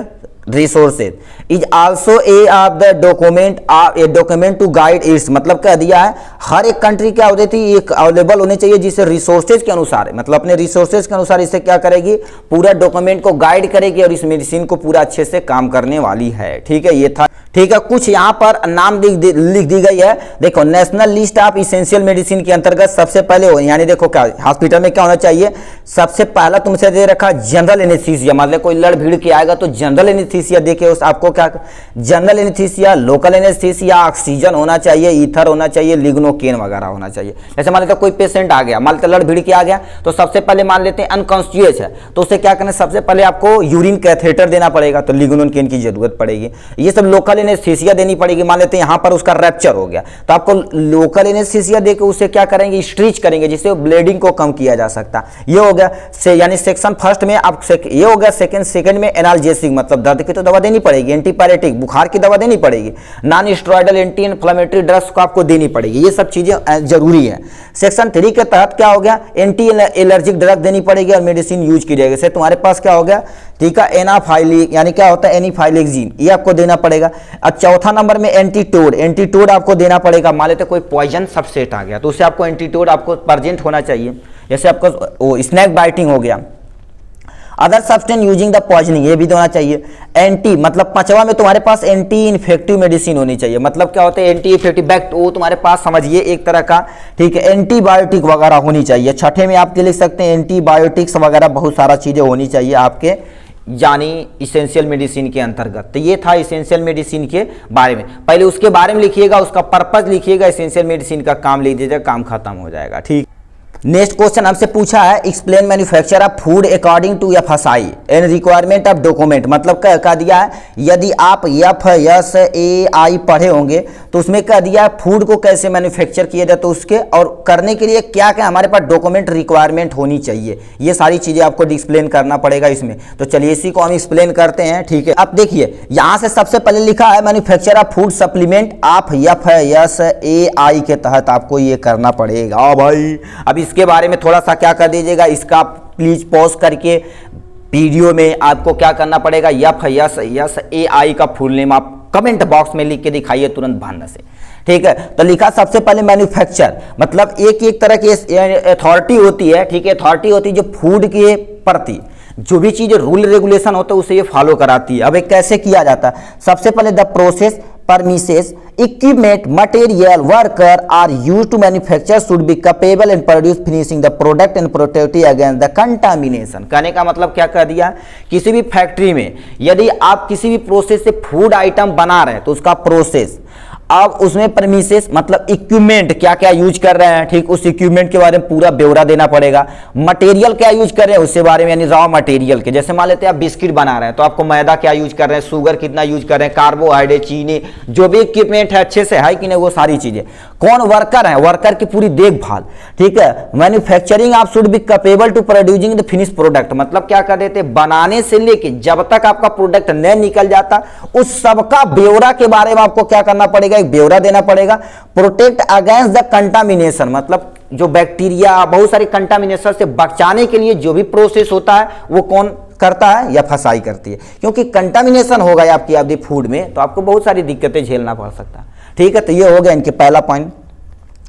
resources is also a of the document to guide its, मतलब कह दिया है हर एक कंट्री क्या होती थी, एक अवेलेबल होने चाहिए जिससे रिसोर्सेज के अनुसार, मतलब अपने रिसोर्सेज के अनुसार इसे क्या करेगी, पूरा डॉक्यूमेंट को गाइड करेगी और इस मेडिसिन को पूरा अच्छे से काम करने वाली है। ठीक है, ये था। ठीक है, कुछ यहाँ पर नाम लिख दी गई है। देखो, national list of essential medicine के अंतर्गत सबसे पहले हो, यानी देखो क्या हॉस्पिटल में क्या होना चाहिए, सबसे पहला तुमसे दे रखा जनरल एनेस्थीसिया, मतलब कोई लड़ भीड़ के आएगा तो जनरल एनेस्थीसिया एनेस्थीसिया देके उस आपको क्या, general anaesthesia, local anaesthesia, oxygen होना चाहिए, ईथर होना चाहिए, लिग्नोकेन वगैरह होना चाहिए। जैसे मान लेते कोई पेशेंट आ गया, मान लेते लड़ भिड़ के आ गया, तो सबसे पहले मान लेते हैं अनकॉन्शियस है, तो उसे क्या करना, सबसे पहले आपको यूरिन कैथेटर देना पड़ेगा, तो लिग्नोकेन की जरूरत पड़ेगी। ये सब लोकल एनेस्थीसिया देनी पड़ेगी। मान लेते हैं यहाँ पर उसका रैप्चर हो गया, तो आपको लोकल एनेस्थीसिया देकर उसे क्या करेंगे, स्ट्रीच करेंगे, जिससे ब्लीडिंग को कम किया जा सकता। ये हो गया यानी सेक्शन फर्स्ट में आप ये हो गया। सेकंड में एनाल्जेसिक, मतलब दर्द की तो दवा देनी पड़ेगी, एंटीपायरेटिक बुखार की दवा देनी पड़ेगी, non steroidal anti inflammatory drugs को आपको देनी पड़ेगी, ये सब चीजें जरूरी है। सेक्शन 3 के तहत क्या हो गया, एंटी एलर्जिक ड्रग देनी पड़ेगी और मेडिसिन यूज की जाएगी। जैसे तुम्हारे पास क्या हो गया, ठीक है, एनाफाइलिक यानी क्या होता है, एनीफाइलिक्सिन, ये आपको देना पड़ेगा। और चौथा नंबर में एंटीटोड आपको देना पड़ेगा। मान लेते कोई पॉइजन सबसेट आ गया, तो उससे आपको एंटीटोड आपको प्रेजेंट होना चाहिए। जैसे आपको स्नैक बाइटिंग हो गया, other substance using the poisoning, ये भी देना चाहिए। एंटी मतलब 5वां में तुम्हारे पास एंटी इन्फेक्टिव मेडिसिन होनी चाहिए। मतलब क्या होता है, एंटी इन्फेक्टिव बैक्ट, वो तुम्हारे पास समझिए एक तरह का, ठीक है, एंटीबायोटिक वगैरह होनी चाहिए। छठे में आपके लिख सकते हैं एंटीबायोटिक्स वगैरह, बहुत सारा चीजें होनी चाहिए आपके यानी इसेंशियल मेडिसिन के अंतर्गत। तो ये था इसेंशियल मेडिसिन के बारे में। पहले उसके बारे में लिखिएगा, उसका पर्पज लिखिएगा, इसेंशियल मेडिसिन का काम लिख दीजिएगा, काम खत्म हो जाएगा। ठीक, नेक्स्ट क्वेश्चन हमसे पूछा है, explain manufacture of food according to FSI and requirement of document. मतलब क्या कह दिया है, यदि आप FSAI पढ़े होंगे तो उसमें कह दिया फूड को कैसे मैन्युफैक्चर किया जाए, तो उसके और करने के लिए क्या क्या हमारे पास डॉक्यूमेंट रिक्वायरमेंट होनी चाहिए, ये सारी चीजें आपको एक्सप्लेन करना पड़ेगा इसमें। तो चलिए इसी को हम एक्सप्लेन करते हैं। ठीक है, अब देखिए यहाँ से सबसे पहले लिखा है manufacture of food supplement of FSAI के तहत आपको ये करना पड़ेगा भाई। अब इसके बारे में थोड़ा सा क्या कर दीजिएगा, इसका प्लीज पॉज करके वीडियो में आपको क्या करना पड़ेगा, FSAI का फुल नेम आप कमेंट बॉक्स में लिख के दिखाइए तुरंत भांडा से। ठीक है, तो लिखा सबसे पहले मैन्युफैक्चर, मतलब एक तरह की अथॉरिटी होती है। ठीक है, अथॉरिटी होती है जो फूड के प्रति जो भी चीज रूल रेगुलेशन होता है उसे ये फॉलो कराती है। अब एक कैसे किया जाता है, सबसे पहले the process premises equipment material worker are used to manufacture should be capable and produce finishing the product and protect against the contamination। कहने का मतलब क्या कह दिया, किसी भी फैक्ट्री में यदि आप किसी भी प्रोसेस से फूड आइटम बना रहे हैं तो उसका प्रोसेस, अब उसमें परमिसेस मतलब इक्विपमेंट क्या क्या यूज कर रहे हैं, ठीक, उस इक्विपमेंट के बारे में पूरा ब्यौरा देना पड़ेगा। मटेरियल क्या यूज कर रहे हैं उसके बारे में, यानी रॉ मटेरियल के, जैसे मान लेते हैं आप बिस्किट बना रहे हैं तो आपको मैदा क्या यूज कर रहे हैं, शुगर कितना यूज कर रहे हैं, कार्बोहाइड्रेट, चीनी, जो भी इक्विपमेंट है अच्छे से है कि नहीं, वो सारी चीजें। कौन वर्कर है, वर्कर की पूरी देखभाल। ठीक है, मैन्युफैक्चरिंग आप should be capable to producing the finish product, मतलब क्या कर देते, बनाने से लेके जब तक आपका प्रोडक्ट नहीं निकल जाता उस सबका ब्यौरा के बारे में आपको क्या करना पड़ेगा, एक ब्यौरा देना पड़ेगा। प्रोटेक्ट अगेंस्ट द कंटामिनेशन, मतलब जो बैक्टीरिया, बहुत सारी कंटामिनेशन से बचाने के लिए जो भी प्रोसेस होता है वो कौन करता है, या FSAI करती है। क्योंकि कंटामिनेशन होगा आपकी फूड में तो आपको बहुत सारी दिक्कतें झेलना पड़ सकता है। ठीक है, तो ये हो गया इनके पहला पॉइंट।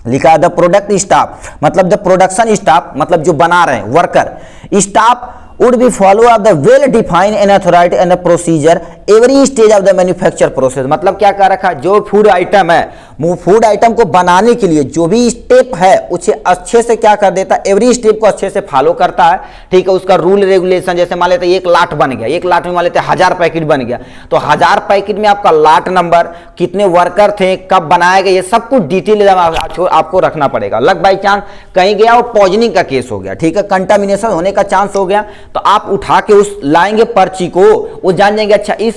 लिखा है द प्रोडक्ट स्टाफ, मतलब द प्रोडक्शन स्टाफ, मतलब जो बना रहे हैं worker, staff would be follow up the well defined and authority and the procedure every stage of the manufacture process। मतलब क्या कर रखा, जो फूड आइटम है, फूड आइटम को बनाने के लिए जो भी स्टेप है उसे अच्छे से क्या कर देता है, एवरी स्टेप को अच्छे से फॉलो करता है। ठीक है, उसका रूल रेगुलेशन, जैसे मान लेते एक लाट बन गया, एक लाट में मान लेते 1000 पैकेट बन गया, तो 1000 पैकेट में आपका लाट नंबर, कितने वर्कर थे, कब बनाया गया, ये सब कुछ डिटेल आपको रखना पड़ेगा। लग बाई चांस कहीं गया वो पॉइजनिंग का केस हो गया, ठीक है, कंटामिनेशन होने का चांस हो गया, तो आप उठा के उस लाएंगे पर्ची को, वो जान जाएंगे अच्छा इस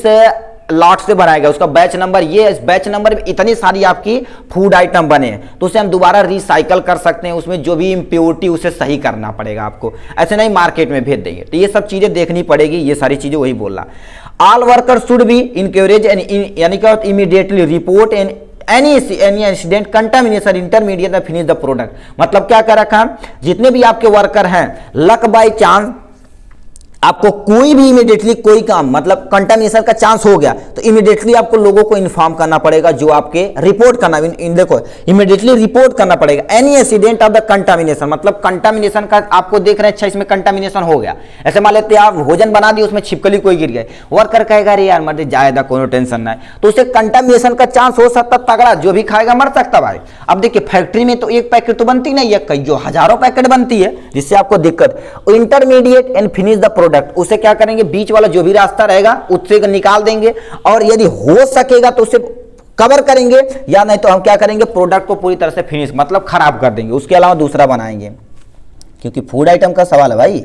लॉट से बनाएगा, उसका बैच नंबर ये, इस बैच नंबर में इतनी सारी आपकी फूड आइटम बने हैं, तो उसे हम दोबारा रिसाइकल कर सकते हैं, उसमें जो भी इम्प्योरिटी उसे सही करना पड़ेगा आपको, ऐसे नहीं मार्केट में भेज देंगे। तो ये सब चीजें देखनी पड़ेगी, ये सारी चीजें वही बोल रहा। All worker should be encourage यानी क्या होता है, immediately report and any incident contamination intermediate and finish the product। मतलब क्या कर रखा, जितने भी आपके वर्कर हैं, लक बाई चांस आपको कोई भी इमीडिएटली कोई काम, मतलब कंटामिनेशन का चांस हो गया तो इमीडिएटली आपको लोगों को इन्फॉर्म करना पड़ेगा, जो आपके रिपोर्ट करना, इन देखो इमीडिएटली रिपोर्ट करना पड़ेगा। Any incident of the contamination, मतलब कंटामिनेशन का आपको देख रहे हैं, अच्छा इसमें कंटामिनेशन हो गया, ऐसे मान लेते हैं आप भोजन बना दिए उसमें छिपकली कोई गिर गए, वर्कर कहेगा अरे यार मर जाएगा, कोनो टेंशन नहीं, तो उसे कंटामिनेशन का चांस हो सकता तगड़ा, जो भी खाएगा मर सकता भाई। अब देखिए फैक्ट्री में तो एक पैकेट तो बनती नहीं है, कई जो हजारों पैकेट बनती है, जिससे आपको दिक्कत। Intermediate and finish the product, product, उसे क्या करेंगे, बीच वाला जो भी रास्ता रहेगा उससे निकाल देंगे, और यदि हो सकेगा तो उसे कवर करेंगे, या नहीं तो हम क्या करेंगे, प्रोडक्ट को पूरी तरह से फिनिश मतलब खराब कर देंगे, उसके अलावा दूसरा बनाएंगे, क्योंकि फूड आइटम का सवाल है भाई।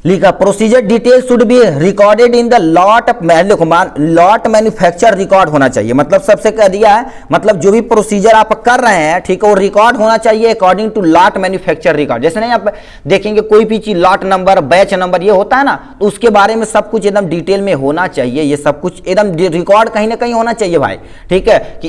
लिखा procedure detail should be recorded in the lot lot manufacture record होना चाहिए, मतलब सबसे कह दिया है, मतलब जो भी प्रोसीजर आप कर रहे हैं, ठीक है, वो रिकॉर्ड होना चाहिए according to lot manufacture record. जैसे नहीं आप देखेंगे कोई भी चीज लॉट नंबर, बैच नंबर, ये होता है ना, तो उसके बारे में सब कुछ एकदम डिटेल में होना चाहिए, ये सब कुछ एकदम रिकॉर्ड कहीं ना कहीं होना चाहिए भाई, ठीक है, कि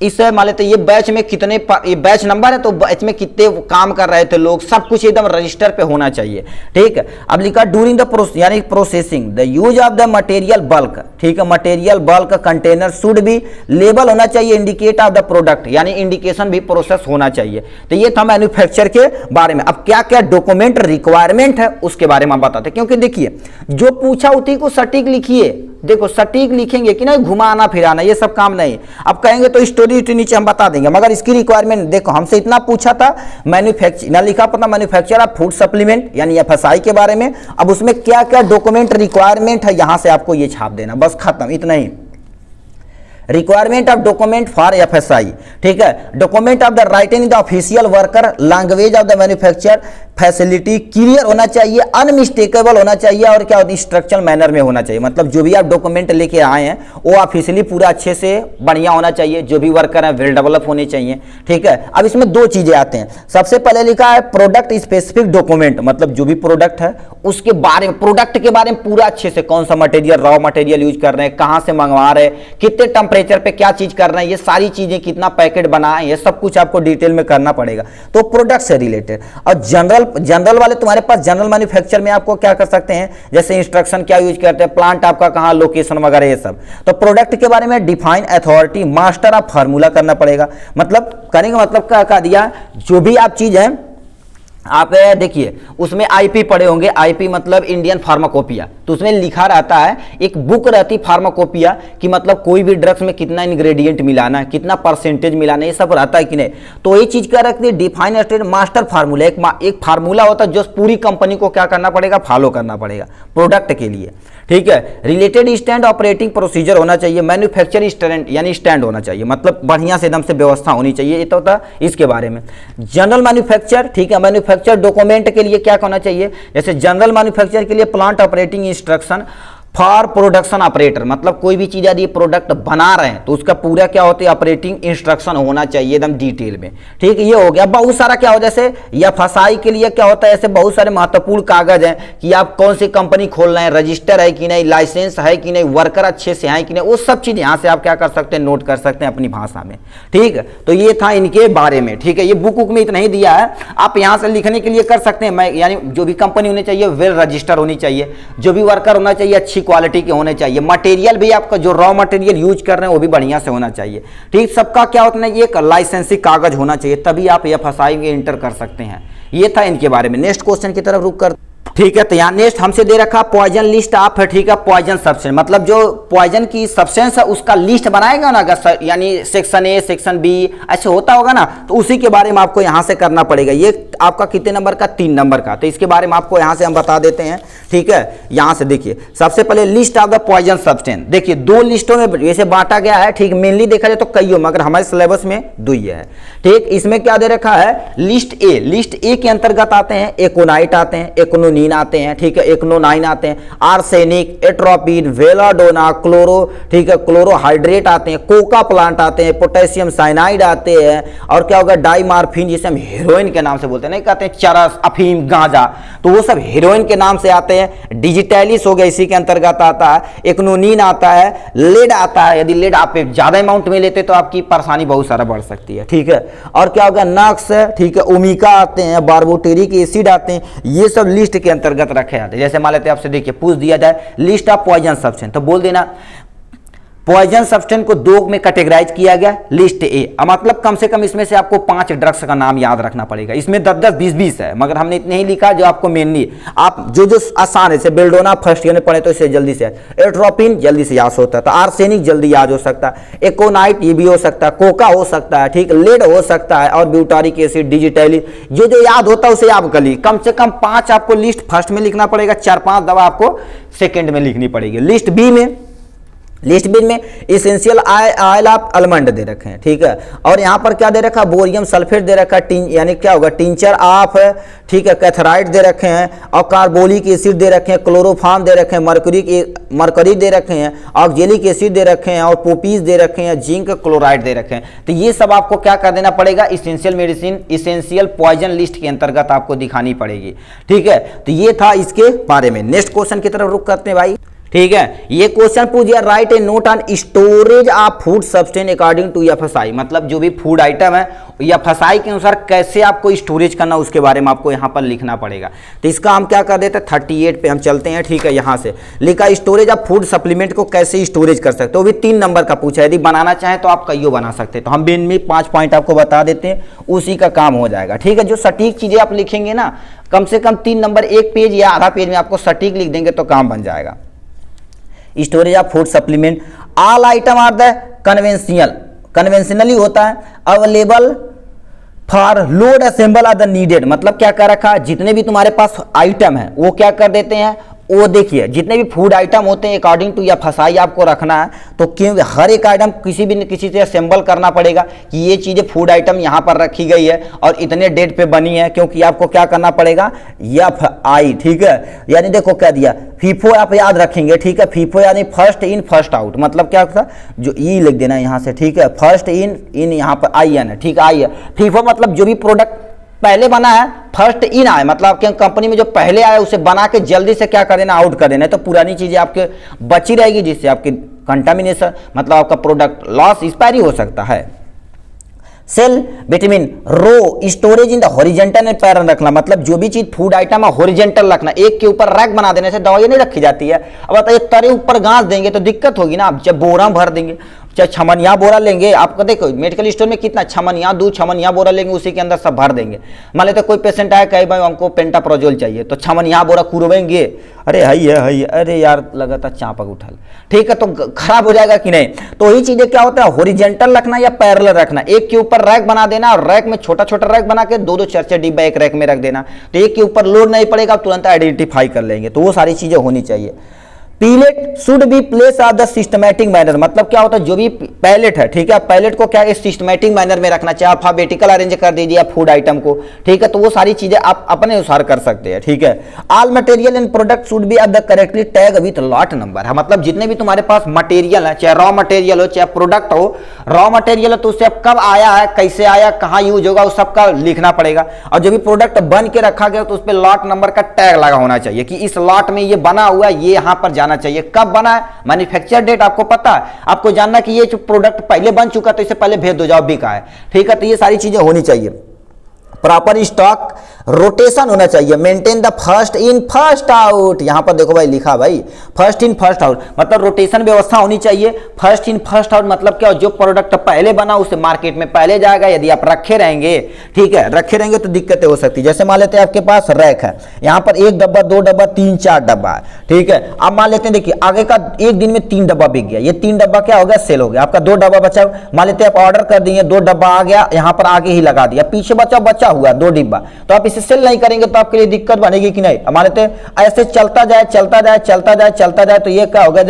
इस मान लेते ये बैच में कितने, ये बैच नंबर है तो बैच में कितने काम कर रहे थे लोग, सब कुछ एकदम रजिस्टर पे होना चाहिए, ठीक है। अब लिखा डूरिंग द यानी processing the use of the material bulk, ठीक है, मटेरियल बल्क कंटेनर शुड भी लेबल होना चाहिए, इंडिकेट ऑफ द प्रोडक्ट, यानी इंडिकेशन भी प्रोसेस होना चाहिए। तो ये था मैन्युफैक्चर के बारे में। अब क्या क्या डॉक्यूमेंट रिक्वायरमेंट है उसके बारे में हम बताते हैं, क्योंकि देखिए जो पूछा उसी को सटीक लिखिए, देखो सटीक लिखेंगे कि नहीं घुमाना फिराना ये सब काम नहीं। अब कहेंगे तो स्टोरी नीचे हम बता देंगे, मगर इसकी रिक्वायरमेंट देखो, हमसे इतना पूछा था मैन्युफैक्चर ना लिखा पता मैन्युफैक्चर ऑफ फूड सप्लीमेंट यानी एफएसआई के बारे में। अब उसमें क्या क्या डॉक्यूमेंट रिक्वायरमेंट है यहां से आपको ये छाप देना, बस खत्म, इतना ही। Requirement of document for FSI, ठीक है, document of the writing in the official worker language of the manufacture facility clear होना चाहिए, अनमिस्टेकेबल होना चाहिए, और क्या होती है इंस्ट्रक्शनल मैनर में होना चाहिए, मतलब जो भी आप डॉक्यूमेंट लेके आए हैं वो ऑफिशियली पूरा अच्छे से बढ़िया होना चाहिए, जो भी वर्कर है वेल डेवलप होने चाहिए, ठीक है। अब इसमें दो चीजें आते हैं, सबसे पहले लिखा है प्रोडक्ट स्पेसिफिक डॉक्यूमेंट, मतलब जो भी प्रोडक्ट है उसके बारे में, प्रोडक्ट के बारे में पूरा अच्छे से, कौन सा मटेरियल रॉ मटेरियल यूज कर रहे हैं, कहां से मंगवा रहे हैं, कितने टेम्परेचर पे क्या चीज कर रहे हैं, ये सारी चीजें, कितना पैकेट बनाए, ये सब कुछ आपको डिटेल में करना पड़ेगा, तो प्रोडक्ट से रिलेटेड। और जनरल वाले तुम्हारे पास जनरल मैन्युफैक्चर में आपको क्या कर सकते हैं, जैसे इंस्ट्रक्शन क्या यूज करते हैं, प्लांट आपका कहां, लोकेशन वगैरह ये सब। तो प्रोडक्ट के बारे में define authority master of formula करना पड़ेगा, मतलब करेंगे, मतलब क्या कह दिया, जो भी आप चीज है आप देखिए उसमें आईपी पढ़े होंगे, आईपी मतलब इंडियन फार्माकोपिया, तो उसमें लिखा रहता है, एक बुक रहती फार्माकोपिया कि मतलब कोई भी ड्रग्स में कितना इंग्रेडिएंट मिलाना है, कितना परसेंटेज मिलाना है, ये सब रहता है कि नहीं। तो ये चीज क्या रखती है, डिफाइन स्टेट मास्टर फार्मूला, एक फार्मूला होता है जो पूरी कंपनी को क्या करना पड़ेगा, फॉलो करना पड़ेगा प्रोडक्ट के लिए, ठीक है। रिलेटेड स्टैंड ऑपरेटिंग प्रोसीजर होना चाहिए, मैन्युफैक्चर स्टैंड यानी स्टैंड होना चाहिए, मतलब बढ़िया से एकदम से व्यवस्था होनी चाहिए, ये तो होता इसके बारे में। जनरल मैन्युफैक्चर, ठीक है, मैन्युफैक्चर डॉक्यूमेंट के लिए क्या होना चाहिए, जैसे जनरल मैन्युफैक्चर के लिए plant operating instruction for production operator, मतलब कोई भी चीज यदि प्रोडक्ट बना रहे हैं तो उसका पूरा क्या होता है, ऑपरेटिंग इंस्ट्रक्शन होना चाहिए एकदम डिटेल में, ठीक है। ये हो गया। बहुत सारा क्या होता है, जैसे या फसाई के लिए क्या होता है, ऐसे बहुत सारे महत्वपूर्ण कागज हैं कि आप कौन सी कंपनी खोल रहे हैं, रजिस्टर है कि नहीं, लाइसेंस है कि नहीं, वर्कर अच्छे से हैं कि नहीं, वो सब चीज यहाँ से आप क्या कर सकते हैं, नोट कर सकते हैं अपनी भाषा में, ठीक है। तो ये था इनके बारे में, ठीक है। ये बुक में इतना ही दिया है, आप यहाँ से लिखने के लिए कर सकते हैं। मैं यानी जो भी कंपनी होनी चाहिए वेल रजिस्टर होनी चाहिए, जो भी वर्कर होना चाहिए अच्छी क्वालिटी के होने चाहिए, मटेरियल भी आपका जो रॉ मटेरियल यूज कर रहे हैं वो भी बढ़िया से होना चाहिए, ठीक। सबका क्या होता है, एक लाइसेंसिंग कागज होना चाहिए, तभी आप एफएसआई में एंटर कर सकते हैं। ये था इनके बारे में। नेक्स्ट क्वेश्चन की तरफ रुक कर, ठीक है। तो यहाँ नेक्स्ट हमसे दे रखा पॉइजन लिस्ट ऑफ, ठीक है, पॉइजन सब्सटेंस, मतलब जो पॉइजन की सब्सटेंस है उसका लिस्ट बनाएगा ना, अगर यानी सेक्शन ए सेक्शन बी ऐसे होता होगा ना, तो उसी के बारे में आपको यहाँ से करना पड़ेगा। ये आपका कितने नंबर का, 3 नंबर का, तो इसके बारे में आपको यहाँ से हम बता देते हैं, ठीक है। यहाँ से देखिए सबसे पहले list of the poison substance, देखिए 2 लिस्टों में वैसे बांटा गया है, ठीक। मेनली देखा जाए तो कई हो, मगर हमारे सिलेबस में 2 ही है, ठीक। इसमें क्या दे रखा है, लिस्ट ए, लिस्ट ए के अंतर्गत आते हैं एकोनाइट आते हैं, एकोनोनिन आते हैं, ठीक है, एकोनोनाइन आते हैं, आर्सेनिक, एट्रोपिन, वेलाडोना, क्लोरो, ठीक है, क्लोरोहाइड्रेट आते हैं, कोका प्लांट आते हैं, पोटेशियम साइनाइड आते हैं, और क्या होगा डाइमार्फिन, जिसे हम हेरोइन के नाम से बोलते हैं, नहीं कहते हैं चरस, अफीम, गांजा, तो वो सब हेरोइन के नाम से आते हैं। डिजिटैलिस हो गया, इसी के अंतर्गत आता है। एकोनोनिन आता है, लेड आता है, यदि लेड आप ज्यादा अमाउंट में लेते तो आपकी परेशानी बहुत सारा बढ़ सकती है, ठीक है। और क्या होगा नक्स, ठीक है, ओमिका आते हैं, बार्बोटेरिक एसिड आते हैं, ये सब लिस्ट के अंतर्गत रखे जाते हैं। जैसे मान लेते हैं आपसे, देखिए पूछ दिया जाए लिस्ट ऑफ पॉइजन सब्सटेंस, तो बोल देना पॉइजन सब्सटेंस को दो में कैटेगराइज किया गया, लिस्ट ए। मतलब कम से कम इसमें से आपको 5 ड्रग्स का नाम याद रखना पड़ेगा। इसमें 10-10, 20-20 है, मगर हमने इतने ही लिखा जो आपको मेनली आप जो आसान है, बेल्डोना फर्स्ट ईयर में पढ़े तो इसे जल्दी से, एट्रोपिन जल्दी से याद होता है, तो आर्सेनिक जल्दी याद हो सकता है, एकोनाइट ये भी हो सकता है, कोका हो सकता है, ठीक, लेड हो सकता है, और ब्यूटारिक एसिड, डिजिटली, जो याद होता है उसे आप कर ली। कम से कम 5 आपको लिस्ट फर्स्ट में लिखना पड़ेगा, 4-5 दवा आपको सेकंड में लिखनी पड़ेगी। लिस्ट बी में इसेंशियल ऑयल ऑफ आलमंड दे रखे हैं, ठीक है, और यहाँ पर क्या दे रखा है, बोरियम सल्फेट दे रखा है, यानी क्या होगा, टिंचर ऑफ, ठीक है, कैथराइड दे रखे हैं, और कार्बोलिक एसिड दे रखे हैं, क्लोरोफॉर्म दे रखे हैं, मरकरी दे रखे हैं, ऑक्जेलिक एसिड दे रखे हैं, और पोपीज दे रखे हैं, जिंक क्लोराइड दे रखे हैं। तो ये सब आपको क्या कर देना पड़ेगा, essential medicine, essential poison list के अंतर्गत आपको दिखानी पड़ेगी, ठीक है। तो ये था इसके बारे में। नेक्स्ट क्वेश्चन की तरफ रुक करते हैं भाई, ठीक है। ये क्वेश्चन पूछ दिया, write a note on storage of food substance according to FSI. मतलब जो भी फूड आइटम है एफएसआई के अनुसार कैसे आपको स्टोरेज करना, उसके बारे में आपको यहाँ पर लिखना पड़ेगा। तो इसका हम क्या कर देते हैं, 38 पे हम चलते हैं, ठीक है। यहाँ से लिखा स्टोरेज ऑफ फूड सप्लीमेंट को कैसे स्टोरेज कर सकते हो, तो भी 3 नंबर का पूछा है। यदि बनाना चाहें तो आप कईयों बना सकते हैं, तो हम भी इनमें 5 पॉइंट आपको बता देते हैं, उसी का काम हो जाएगा, ठीक है। जो सटीक चीजें आप लिखेंगे ना, कम से कम 3 नंबर, 1 पेज या आधा पेज में आपको सटीक लिख देंगे तो काम बन जाएगा। Storage of food supplement, all item are the conventionally होता है, available for load assemble are the needed. मतलब क्या कर रखा है, जितने भी तुम्हारे पास आइटम है वो क्या कर देते हैं, वो देखिए जितने भी फूड आइटम होते हैं अकॉर्डिंग टू या फसाई आपको रखना है, तो क्यों हर एक आइटम किसी भी किसी से असेंबल करना पड़ेगा कि ये चीज़ें फूड आइटम यहाँ पर रखी गई है और इतने डेट पे बनी है, क्योंकि आपको क्या करना पड़ेगा, एफआई, ठीक है। यानी देखो क्या दिया, फीफो आप याद रखेंगे, ठीक है। फीफो यानी फर्स्ट इन फर्स्ट आउट, मतलब क्या होता है, जो ई लिख देना यहाँ से, ठीक है। फर्स्ट इन यहाँ पर आई है, ठीक है, आई है। फीफो मतलब जो भी प्रोडक्ट पहले बना है, फर्स्ट इन आए, मतलब आपके कंपनी में जो पहले आया उसे बना के जल्दी से क्या कर देना, आउट कर देना, तो पुरानी चीजें आपके बची रहेगी, जिससे आपकी कंटामिनेशन, मतलब आपका प्रोडक्ट लॉस, एक्सपायरी हो सकता है। Sale vitamin row storage in the horizontal and parallel रखना, मतलब जो भी चीज फूड आइटम है हॉरिजेंटल रखना, एक के ऊपर रैक बना देने से दवाई नहीं रखी जाती है। अब बताइए तरे ऊपर घास देंगे तो दिक्कत होगी ना, आप जब बोरा भर देंगे, चाहे छमनिया बोरा लेंगे, आपको देखो मेडिकल स्टोर में कितना छमनिया 2 छमनिया बोरा लेंगे, उसी के अंदर सब भर देंगे। मान लेते कोई पेशेंट आया, कहे भाई हमको पेंटाप्रोजोल चाहिए, तो छमनिया बोरा कुरवेंगे, अरे है, अरे यार लगातार चापक उठल, ठीक है, तो खराब हो जाएगा कि नहीं। तो वही चीजें क्या होता है, हॉरिजेंटल रखना या पैरेलल रखना, एक के ऊपर रैक बना देना, और रैक में छोटा छोटा रैक बना के 2-2 4-4 डिब्बा एक रैक में रख देना, तो एक के ऊपर लोड नहीं पड़ेगा, तुरंत आइडेंटिफाई कर लेंगे। तो वो सारी चीजें होनी चाहिए। Pallet should be place of the systematic manner, मतलब क्या होता है, जो भी पैलेट है, ठीक है, पैलेट को क्या सिस्टमैटिक मैनर में रखना चाहिए, अल्फाबेटिकल अरेंज कर दीजिए फूड आइटम को, ठीक है। तो वो सारी चीजें आप अपने अनुसार कर सकते हैं, ठीक है। All material and product should be of the correctly tag with lot number है, मतलब जितने भी तुम्हारे पास मटेरियल है, चाहे रॉ मटेरियल हो चाहे प्रोडक्ट हो, रॉ मटेरियल है तो उससे अब कब आया है, कैसे आया, कहाँ यूज होगा, उस सबका लिखना पड़ेगा। और जो भी प्रोडक्ट बन के रखा गया तो उस पर लॉट नंबर का टैग लगा होना चाहिए कि इस लॉट में ये बना हुआ है, ये यहाँ पर चाहिए, कब बना है, मैन्युफैक्चर डेट आपको पता है, आपको जानना कि ये जो प्रोडक्ट पहले बन चुका तो इसे पहले भेज दो, जाओ बिका है, ठीक है। तो ये सारी चीजें होनी चाहिए। प्रॉपर स्टॉक रोटेशन होना चाहिए, maintain the first in first out, यहां पर देखो भाई लिखा भाई फर्स्ट इन फर्स्ट आउट, मतलब रोटेशन व्यवस्था होनी चाहिए। फर्स्ट इन फर्स्ट आउट मतलब क्या, जो प्रोडक्ट पहले बना उसे मार्केट में पहले जाएगा, यदि आप रखे रहेंगे, ठीक है, रखे रहेंगे तो दिक्कतें हो सकती है। जैसे मान लेते हैं आपके पास रैक है, यहाँ पर 1 डब्बा 2 डब्बा 3 4 डब्बा है, ठीक है। अब मान लेते हैं देखिए आगे का एक दिन में 3 डब्बा बिक गया, ये 3 डब्बा क्या हो गया, सेल हो गया, आपका 2 डब्बा बचा। मान लेते हैं आप ऑर्डर कर दिए, 2 डब्बा आ गया, यहाँ पर आगे ही लगा दिया, पीछे बचा हुआ 2 डिब्बा, तो आप इसे सेल नहीं करेंगे तो आपके लिए दिक्कत बनेगी कि नहीं। मान लेते हैं ऐसे चलता जाए तो ये क्या होगा,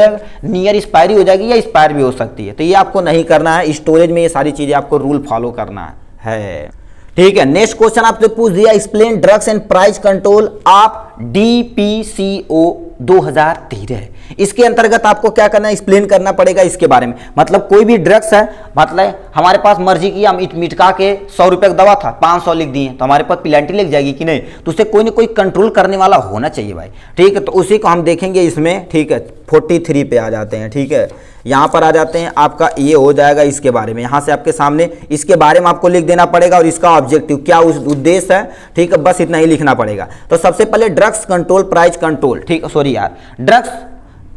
नियर एक्सपायरी हो जाएगी या एक्सपायर भी हो सकती है, तो ये आपको नहीं करना है। स्टोरेज में ये सारी चीजें आपको रूल फॉलो करना है, ठीक है। नेक्स्ट क्वेश्चन आपसे पूछ दिया, explain drugs and price control of DPCO 2013। इसके अंतर्गत आपको क्या करना है, एक्सप्लेन करना पड़ेगा इसके बारे में। मतलब कोई भी ड्रग्स है, मतलब हमारे पास मर्जी की हम मिटका के 100 रुपए का दवा था 500 लिख दिए, तो हमारे पास पेनल्टी लग जाएगी कि नहीं, तो उसे कोई ना कोई कंट्रोल करने वाला होना चाहिए भाई, ठीक है। तो उसी को हम देखेंगे इसमें, ठीक है। 43 पे आ जाते हैं, ठीक है, यहाँ पर आ जाते हैं, आपका ये हो जाएगा इसके बारे में, यहाँ से आपके सामने इसके बारे में आपको लिख देना पड़ेगा और इसका ऑब्जेक्टिव क्या उद्देश्य है, ठीक है, बस इतना ही लिखना पड़ेगा। तो सबसे पहले ड्रग्स कंट्रोल प्राइस कंट्रोल, ठीक, सॉरी यार, ड्रग्स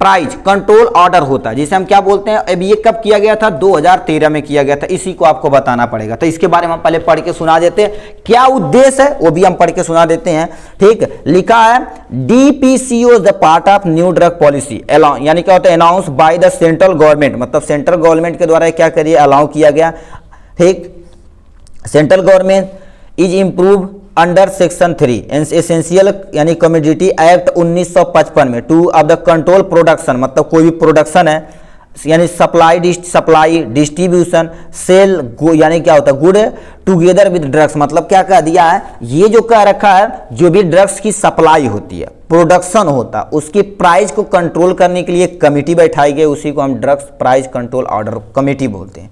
प्राइस कंट्रोल ऑर्डर होता है, जिसे हम क्या बोलते हैं। अब ये कब किया गया था, 2013 में किया गया था, इसी को आपको बताना पड़ेगा। तो इसके बारे में हम पहले पढ़ के सुना देते हैं, क्या उद्देश्य है वो भी हम पढ़ के सुना देते हैं। ठीक, लिखा है DPCO the part of new drug policy यानी क्या होता है, announce by the central government, मतलब सेंट्रल गवर्नमेंट के द्वारा क्या करिए अलाउ किया गया। ठीक, central government is improve under section 3 essential यानी कमोडिटी एक्ट 1955 में to of the control production, मतलब कोई भी प्रोडक्शन है यानी सप्लाई डिस्ट्रीब्यूशन सेल यानी क्या होता है गुड टुगेदर विद ड्रग्स, मतलब क्या कह दिया है, ये जो कह रखा है जो भी ड्रग्स की सप्लाई होती है प्रोडक्शन होता है उसकी प्राइस को कंट्रोल करने के लिए कमेटी बैठाई गई, उसी को हम drugs price control order committee बोलते हैं।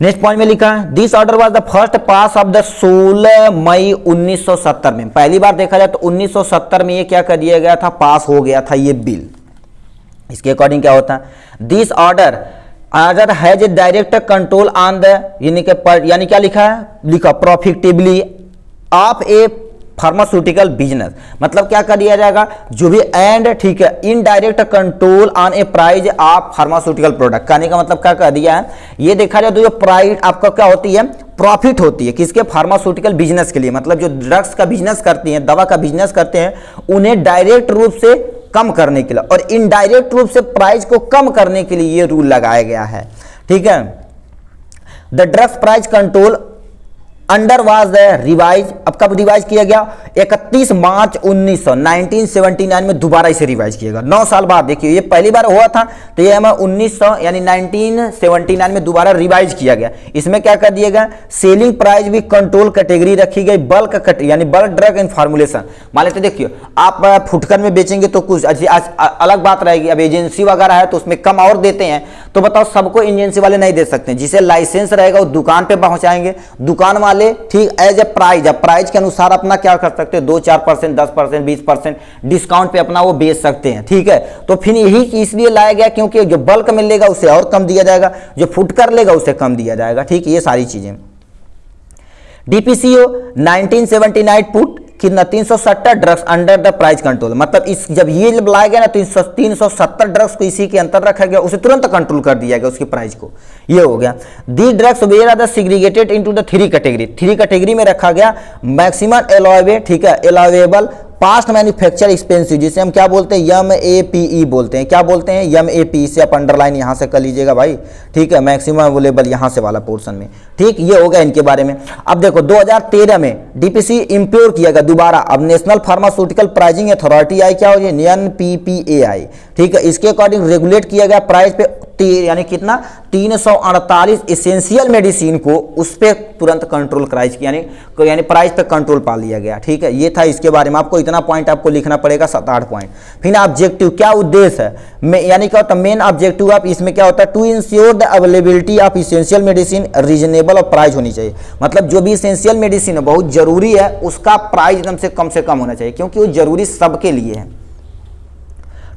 नेक्स्ट पॉइंट में लिखा है this order was the first pass of the 16 मई 1970 में, पहली बार देखा जाए तो 1970 में ये क्या कर दिया गया था, पास हो गया था ये बिल। इसके अकॉर्डिंग क्या होता है, this order has a direct control on the यानी क्या लिखा है, लिखा profitably of A pharmaceutical business, मतलब क्या कर दिया जाएगा जो भी एंड ठीक है indirect control on A price of pharmaceutical product, कहने का मतलब क्या कर दिया है, ये देखा जाए तो जो प्राइस आपका क्या होती है प्रॉफिट होती है किसके, फार्मास्यूटिकल बिजनेस के लिए, मतलब जो ड्रग्स का बिजनेस करती हैं दवा का बिजनेस करते हैं उन्हें डायरेक्ट रूप से कम करने के लिए और इनडायरेक्ट रूप से प्राइस को कम करने के लिए ये रूल लगाया गया है। ठीक है, the drugs price control under was revise, अब कब रिवाइज किया गया, 31 मार्च 1979 में दोबारा इसे रिवाइज किया गया, 9 साल बाद। देखिए ये पहली बार हुआ था तो ये हमें 1900 यानी 1979 में दोबारा रिवाइज किया गया। इसमें क्या कर दिया गया, सेलिंग प्राइस भी कंट्रोल कैटेगरी रखी गई, बल्क यानी बल्क ड्रग एंड फार्मुलेशन, मान लेते देखिए आप फुटकर में बेचेंगे तो कुछ अलग बात रहेगी, अब एजेंसी वगैरह है तो उसमें कम और देते हैं, तो बताओ सबको एजेंसी वाले नहीं दे सकते, जिसे लाइसेंस रहेगा वो दुकान पे पहुंचाएंगे, दुकान वाले ठीक एज ए प्राइस, अब प्राइस के अनुसार अपना क्या कर सकते हैं 2-4%, 10%, 20% डिस्काउंट पे अपना वो बेच सकते हैं। ठीक है, तो फिर यही इसलिए लाया गया क्योंकि जो बल्क में लेगा उसे और कम दिया जाएगा, जो फुटकर लेगा उसे कम दिया जाएगा। ठीक, ये सारी चीजें। डीपीसीओ 1979 पुट कितना 370 drugs under the price control, मतलब इस जब ये लाया गया ना तो 370 ड्रग्स को इसी के अंतर रखा गया, उसे तुरंत कंट्रोल कर दिया गया उसकी प्राइस को, ये हो गया। The drugs where are the segregated into the 3 category में रखा गया, मैक्सिमम एलाउएबल, ठीक है एलाउएबल पास्ट मैन्युफैक्चर एक्सपेंसिव, जिसे हम क्या बोलते हैं MAPE बोलते हैं, क्या बोलते हैं MAPE, से आप अंडरलाइन यहां से कर लीजिएगा भाई। ठीक है, मैक्सिमम अवेलेबल यहां से वाला पोर्शन में। ठीक, ये हो गया इनके बारे में। अब देखो 2013 में डीपीसी इंप्योर किया गया दोबारा, अब नेशनल फार्मास्यूटिकल प्राइसिंग अथॉरिटी आई, क्या हो गई NPPA। ठीक है, इसके अकॉर्डिंग रेगुलेट किया गया प्राइस पे यानी कितना 348 एसेंशियल मेडिसिन को उस पर तुरंत कंट्रोल प्राइस यानी प्राइस पे कंट्रोल पा लिया गया। ठीक है, ये था इसके बारे में, आपको इतना पॉइंट आपको लिखना पड़ेगा 7-8 पॉइंट। फिर ऑब्जेक्टिव, क्या उद्देश्य है, यानी क्या होता है मेन ऑब्जेक्टिव आप इसमें क्या होता है, to ensure the availability of essential medicine reasonable और प्राइस होनी चाहिए, मतलब जो भी इसेंशियल मेडिसिन है बहुत जरूरी है उसका प्राइस एकदम से कम होना चाहिए क्योंकि वो जरूरी सबके लिए है।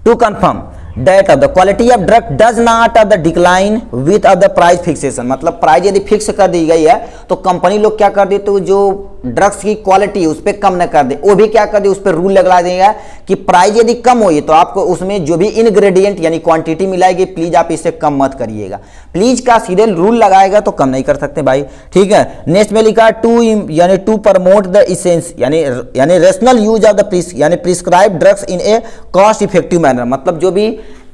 To confirm that of the quality of drug does not of the decline with of the price fixation, मतलब प्राइस यदि फिक्स कर दी गई है तो कंपनी लोग क्या कर देते हैं जो ड्रग्स की क्वालिटी उस पर कम न कर दे, वो भी क्या कर दे उस पर रूल लगा देगा कि प्राइस यदि कम हुई तो आपको उसमें जो भी इनग्रेडिएंट यानी क्वांटिटी मिलाएगी प्लीज आप इससे कम मत करिएगा, प्लीज का सीधे रूल लगाएगा तो कम नहीं कर सकते भाई। ठीक है, नेक्स्ट में लिखा टू प्रमोट द इसेंस यानी rational use of the prescribe drugs in A cost effective manner, मतलब जो भी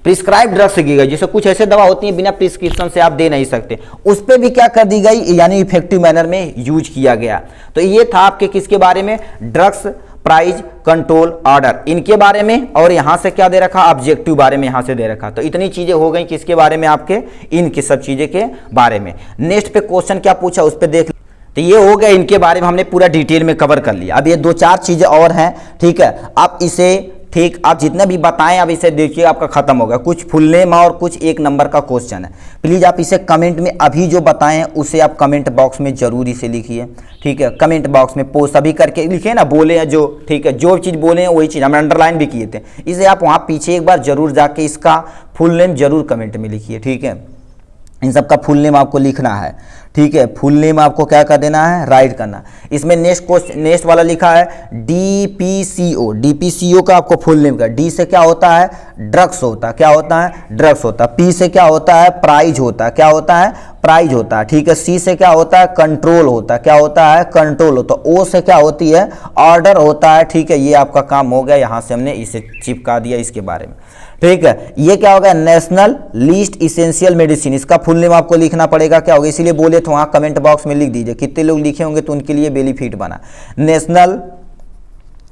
प्रिस्क्राइब ड्रग्स की गई, जैसे कुछ ऐसे दवा होती है बिना प्रिस्क्रिप्शन से आप दे नहीं सकते, उस पर भी क्या कर दी गई यानी इफेक्टिव मैनर में यूज किया गया। तो ये था आपके किसके बारे में, ड्रग्स प्राइस कंट्रोल ऑर्डर, इनके बारे में, और यहां से क्या दे रखा ऑब्जेक्टिव बारे में यहां से दे रखा। तो इतनी चीजें हो गई किसके बारे में, आपके इनकी सब चीजें के बारे में। नेक्स्ट पे क्वेश्चन क्या पूछा उस पर देख, तो ये हो गया इनके बारे में हमने पूरा डिटेल में कवर कर लिया। अब ये 2-4 चीजें और हैं। ठीक है, आप इसे ठीक आप जितना भी बताएं अब इसे देखिए आपका खत्म होगा, कुछ फुल नेम और कुछ 1 नंबर का क्वेश्चन है। प्लीज आप इसे कमेंट में अभी जो बताएं उसे आप कमेंट बॉक्स में जरूर इसे लिखिए। ठीक है, कमेंट बॉक्स में पोस्ट अभी करके लिखिए ना, बोले हैं जो, ठीक है जो चीज़ बोले हैं वही चीज़ हमने अंडरलाइन भी किए थे, इसे आप वहाँ पीछे एक बार जरूर जाके इसका फुल नेम जरूर कमेंट में लिखिए। ठीक है, इन सब का फुल नेम आपको लिखना है, ठीक है। फुल नेम आपको क्या कर देना है, राइट करना। इसमें नेक्स्ट वाला लिखा है डीपीसीओ। डीपीसीओ का आपको फुल नेम का, डी से क्या होता है, ड्रग्स होता है, क्या होता है, ड्रग्स होता है। पी से क्या होता है, प्राइज होता है, क्या होता है, प्राइज होता है, ठीक है। सी से क्या होता है, कंट्रोल होता है, क्या होता है, कंट्रोल होता है। ओ से क्या होती है, ऑर्डर होता है, ठीक है। ये आपका काम हो गया, यहां से हमने इसे चिपका दिया इसके बारे में, ठीक है। ये क्या होगा, नेशनल लीस्ट इसेंशियल मेडिसिन, इसका फुल नेम आपको लिखना पड़ेगा, क्या होगा, इसीलिए बोले तो वहाँ कमेंट बॉक्स में लिख दीजिए, कितने लोग लिखे होंगे तो उनके लिए बेनिफिट बना। नेशनल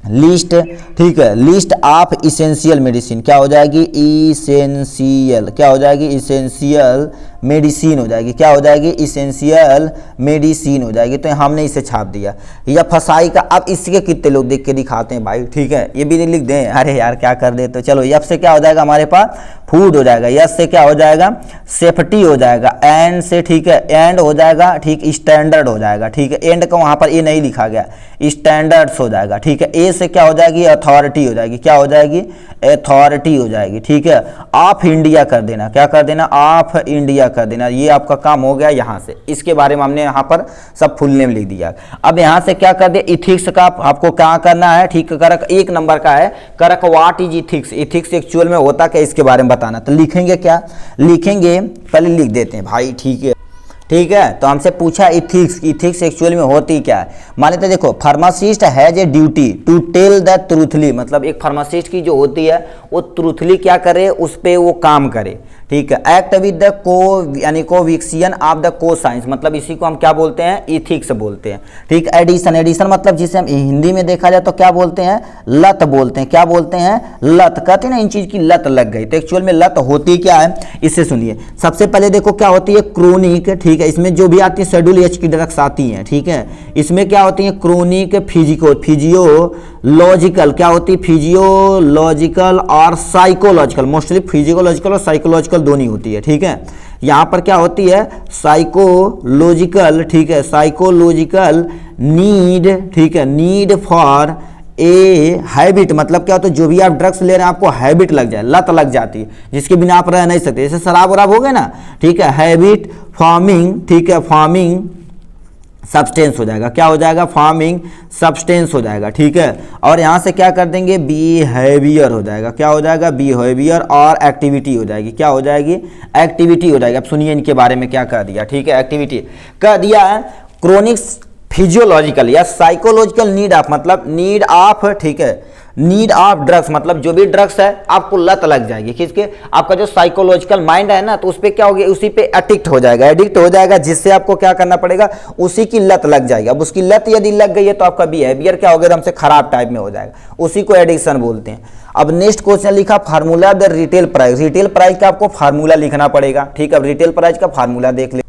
लिस्ट, ठीक है, लिस्ट ऑफ इसेंशियल मेडिसिन क्या हो जाएगी, इसेंशियल, क्या हो जाएगी, इसेंशियल मेडिसिन हो जाएगी, क्या हो जाएगी, इसेंशियल मेडिसिन हो जाएगी। तो हमने इसे छाप दिया। या फसाई का, अब इसके कितने लोग देख के दिखाते हैं भाई, ठीक है, ये भी नहीं लिख दें, अरे यार क्या कर दे। तो चलो यफ से क्या हो जाएगा हमारे पास, फूड हो जाएगा। यस से क्या हो जाएगा, सेफ्टी हो जाएगा। एंड से, ठीक है, एंड हो जाएगा, ठीक, स्टैंडर्ड हो जाएगा, ठीक है। एंड का वहां पर ए नहीं लिखा गया, स्टैंडर्ड्स हो जाएगा, ठीक है। ए से क्या हो जाएगी, अथॉरिटी हो जाएगी, क्या हो जाएगी, अथॉरिटी हो जाएगी, ठीक है। ऑफ इंडिया कर देना, क्या कर देना, ऑफ इंडिया कर देना। ये आपका काम हो गया यहां से। इसके बारे में हमने यहां पर सब फुल नेम लिख दिया। अब यहां से क्या कर दे, इथिक्स का आपको क्या करना है, ठीक है। करक 1 नंबर का है, करक what is ethics, ethics actual में होता क्या, इसके बारे में बताना। तो लिखेंगे क्या, लिखेंगे, पहले लिख देते हैं भाई, ठीक है, ठीक है। तो हमसे पूछा इथिक्स, इथिक्स एक्चुअल में होती क्या है। मान लेते देखो, pharmacist has a duty to tell the truthly, मतलब एक फार्मासिस्ट की जो होती है वो ट्रूथली क्या करे, उस पे वो काम करे, ठीक है। एक्ट विद द को यानी कोविक्सियन ऑफ द को साइंस, मतलब इसी को हम क्या बोलते हैं, इथिक्स बोलते हैं, ठीक। एडिशन, एडिशन मतलब जिसे हम हिंदी में देखा जाए तो क्या बोलते हैं, लत बोलते हैं, क्या बोलते हैं, लत। कहते हैं ना इन चीज की लत लग गई। तो एक्चुअल में लत होती क्या है, इससे सुनिए। सबसे पहले देखो क्या होती है, क्रोनिक, ठीक है। इसमें जो भी आती है शेड्यूल एच की ड्रग्स आती हैं, ठीक है। इसमें क्या होती है, क्रोनिक, फिजियोलॉजिकल, क्या होती है, फिजियोलॉजिकल और साइकोलॉजिकल, मोस्टली फिजियोलॉजिकल और साइकोलॉजिकल दोनों होती है, ठीक है। यहां पर क्या होती है, साइकोलॉजिकल, ठीक है, साइकोलॉजिकल नीड, ठीक है, नीड फॉर ए हैबिट, मतलब क्या होता है, जो भी आप ड्रग्स ले रहे हैं आपको हैबिट लग जाए, लत लग जाती है, जिसके बिना आप रह नहीं सकते। जैसे शराब वराब हो गए ना, ठीक है, हैबिट फॉर्मिंग, ठीक है, फॉर्मिंग सब्सटेंस हो जाएगा, क्या हो जाएगा, फॉर्मिंग सब्सटेंस हो जाएगा, ठीक है। और यहाँ से क्या कर देंगे, बिहेवियर हो जाएगा, क्या हो जाएगा, बिहेवियर और एक्टिविटी हो जाएगी, क्या हो जाएगी, एक्टिविटी हो जाएगी। अब सुनिए इनके बारे में क्या कह दिया, ठीक है। एक्टिविटी कह दिया है, क्रोनिक फिजियोलॉजिकल या साइकोलॉजिकल नीड ऑफ, मतलब नीड ऑफ, ठीक है, नीड ऑफ ड्रग्स, मतलब जो भी ड्रग्स है आपको लत लग जाएगी, किसके, आपका जो साइकोलॉजिकल माइंड है ना, तो उस पर क्या होगी, उसी पे एडिक्ट हो जाएगा, एडिक्ट हो जाएगा, जिससे आपको क्या करना पड़ेगा, उसी की लत लग जाएगी। अब उसकी लत यदि लग गई है तो आपका बिहेवियर क्या होगा, हमसे खराब टाइप में हो जाएगा, उसी को एडिक्शन बोलते हैं। अब नेक्स्ट क्वेश्चन लिखा, formula the retail price, retail price का आपको फार्मूला लिखना पड़ेगा, ठीक है। अब रिटेल प्राइस का फार्मूला देख ले,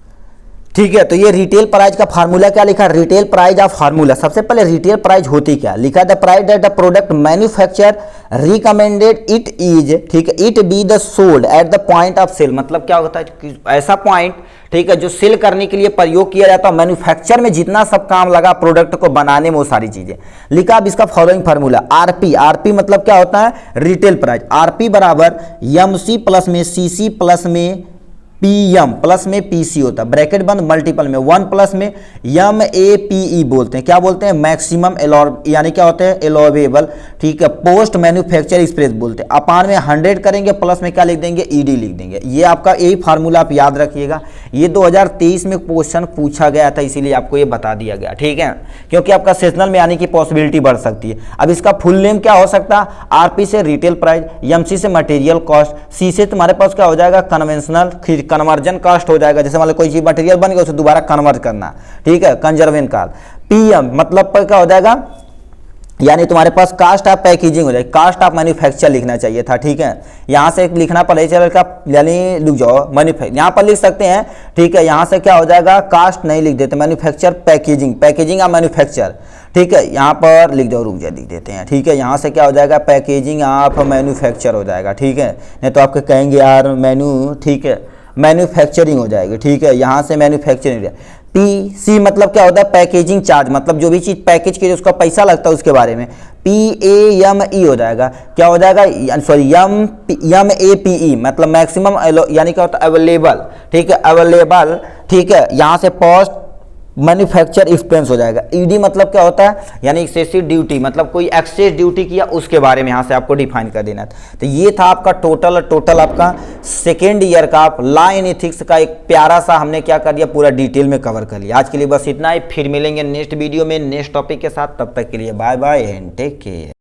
ठीक है। तो ये रिटेल प्राइस का फार्मूला क्या लिखा, रिटेल प्राइस ऑफ फार्मूला। सबसे पहले रिटेल प्राइस होती क्या, लिखा the price that the product manufacture recommended it is, ठीक है, it be the sold at the point of sale, मतलब क्या होता है कि ऐसा पॉइंट, ठीक है, जो सेल करने के लिए प्रयोग किया जाता है। मैन्युफैक्चर में जितना सब काम लगा प्रोडक्ट को बनाने में वो सारी चीजें लिखा। अब इसका फॉलोइंग फार्मूला, आरपी, आरपी मतलब क्या होता है, रिटेल प्राइस। आरपी बराबर एमसी प्लस में सीसी प्लस में पीएम प्लस में पीसी होता है, ब्रैकेट बंद, मल्टीपल में 1 प्लस में एमएपीई बोलते हैं, क्या बोलते हैं, मैक्सिमम यानी क्या होते हैं, एलोवेबल, ठीक है। पोस्ट मैन्युफैक्चर एक्सप्रेस बोलते हैं। अपान में 100 करेंगे, प्लस में क्या लिख देंगे, ईडी लिख देंगे। ये आपका यही फार्मूला आप याद रखिएगा। ये 2023 में क्वेश्चन पूछा गया था, इसीलिए आपको ये बता दिया गया, ठीक है, क्योंकि आपका सेशनल में आने की पॉसिबिलिटी बढ़ सकती है। अब इसका फुल नेम क्या हो सकता है, आरपी से रिटेल प्राइस, एमसी से मटेरियल कॉस्ट, सी से तुम्हारे पास क्या हो जाएगा, कन्वेंशनल कन्वर्जन कॉस्ट हो जाएगा, जैसे मान लो कोई चीज मटेरियल बन गया उसे दोबारा कन्वर्ट करना, ठीक है, कंजर्वेशन कॉस्ट। पीएम मतलब पर क्या हो जाएगा, यानी तुम्हारे पास कास्ट ऑफ पैकेजिंग हो जाएगी, कास्ट ऑफ मैन्युफैक्चर लिखना चाहिए था, ठीक है। यहां से लिखना पड़ेगा का, यानी लिख जाओ मैन्युफैक्चर, यहां पर लिख सकते हैं, ठीक है। यहां से क्या हो जाएगा, कास्ट नहीं लिख देते, manufacture packaging, packaging of manufacture, ठीक है। यहां पर लिख जाओ, रुक जा लिख देते हैं, ठीक है। यहां से क्या हो जाएगा, पैकेजिंग ऑफ मैन्युफैक्चर हो जाएगा, ठीक है। नहीं तो आपके कहेंगे यार ठीक है, मैन्युफैक्चरिंग हो जाएगी, ठीक है। यहां से मैन्युफैक्चरिंग, पी सी मतलब क्या होता है, पैकेजिंग चार्ज, मतलब जो भी चीज़ पैकेज के उसका पैसा लगता है उसके बारे में। पी ए एम ई हो जाएगा, क्या हो जाएगा, sorry M A P E मतलब मैक्सिमम, यानी क्या होता है अवेलेबल, ठीक है, अवेलेबल, ठीक है। यहाँ से पोस्ट मैन्युफैक्चर एक्सपेंस हो जाएगा। ईडी मतलब क्या होता है, यानी एक्सेसिव ड्यूटी, मतलब कोई एक्सेस ड्यूटी किया उसके बारे में यहाँ से आपको डिफाइन कर देना था। तो ये था आपका टोटल आपका सेकेंड ईयर का लॉ एंड एथिक्स का एक प्यारा सा हमने क्या कर दिया, पूरा डिटेल में कवर कर लिया। आज के लिए बस इतना ही, फिर मिलेंगे नेक्स्ट वीडियो में नेक्स्ट टॉपिक के साथ। तब तक के लिए bye bye and take care.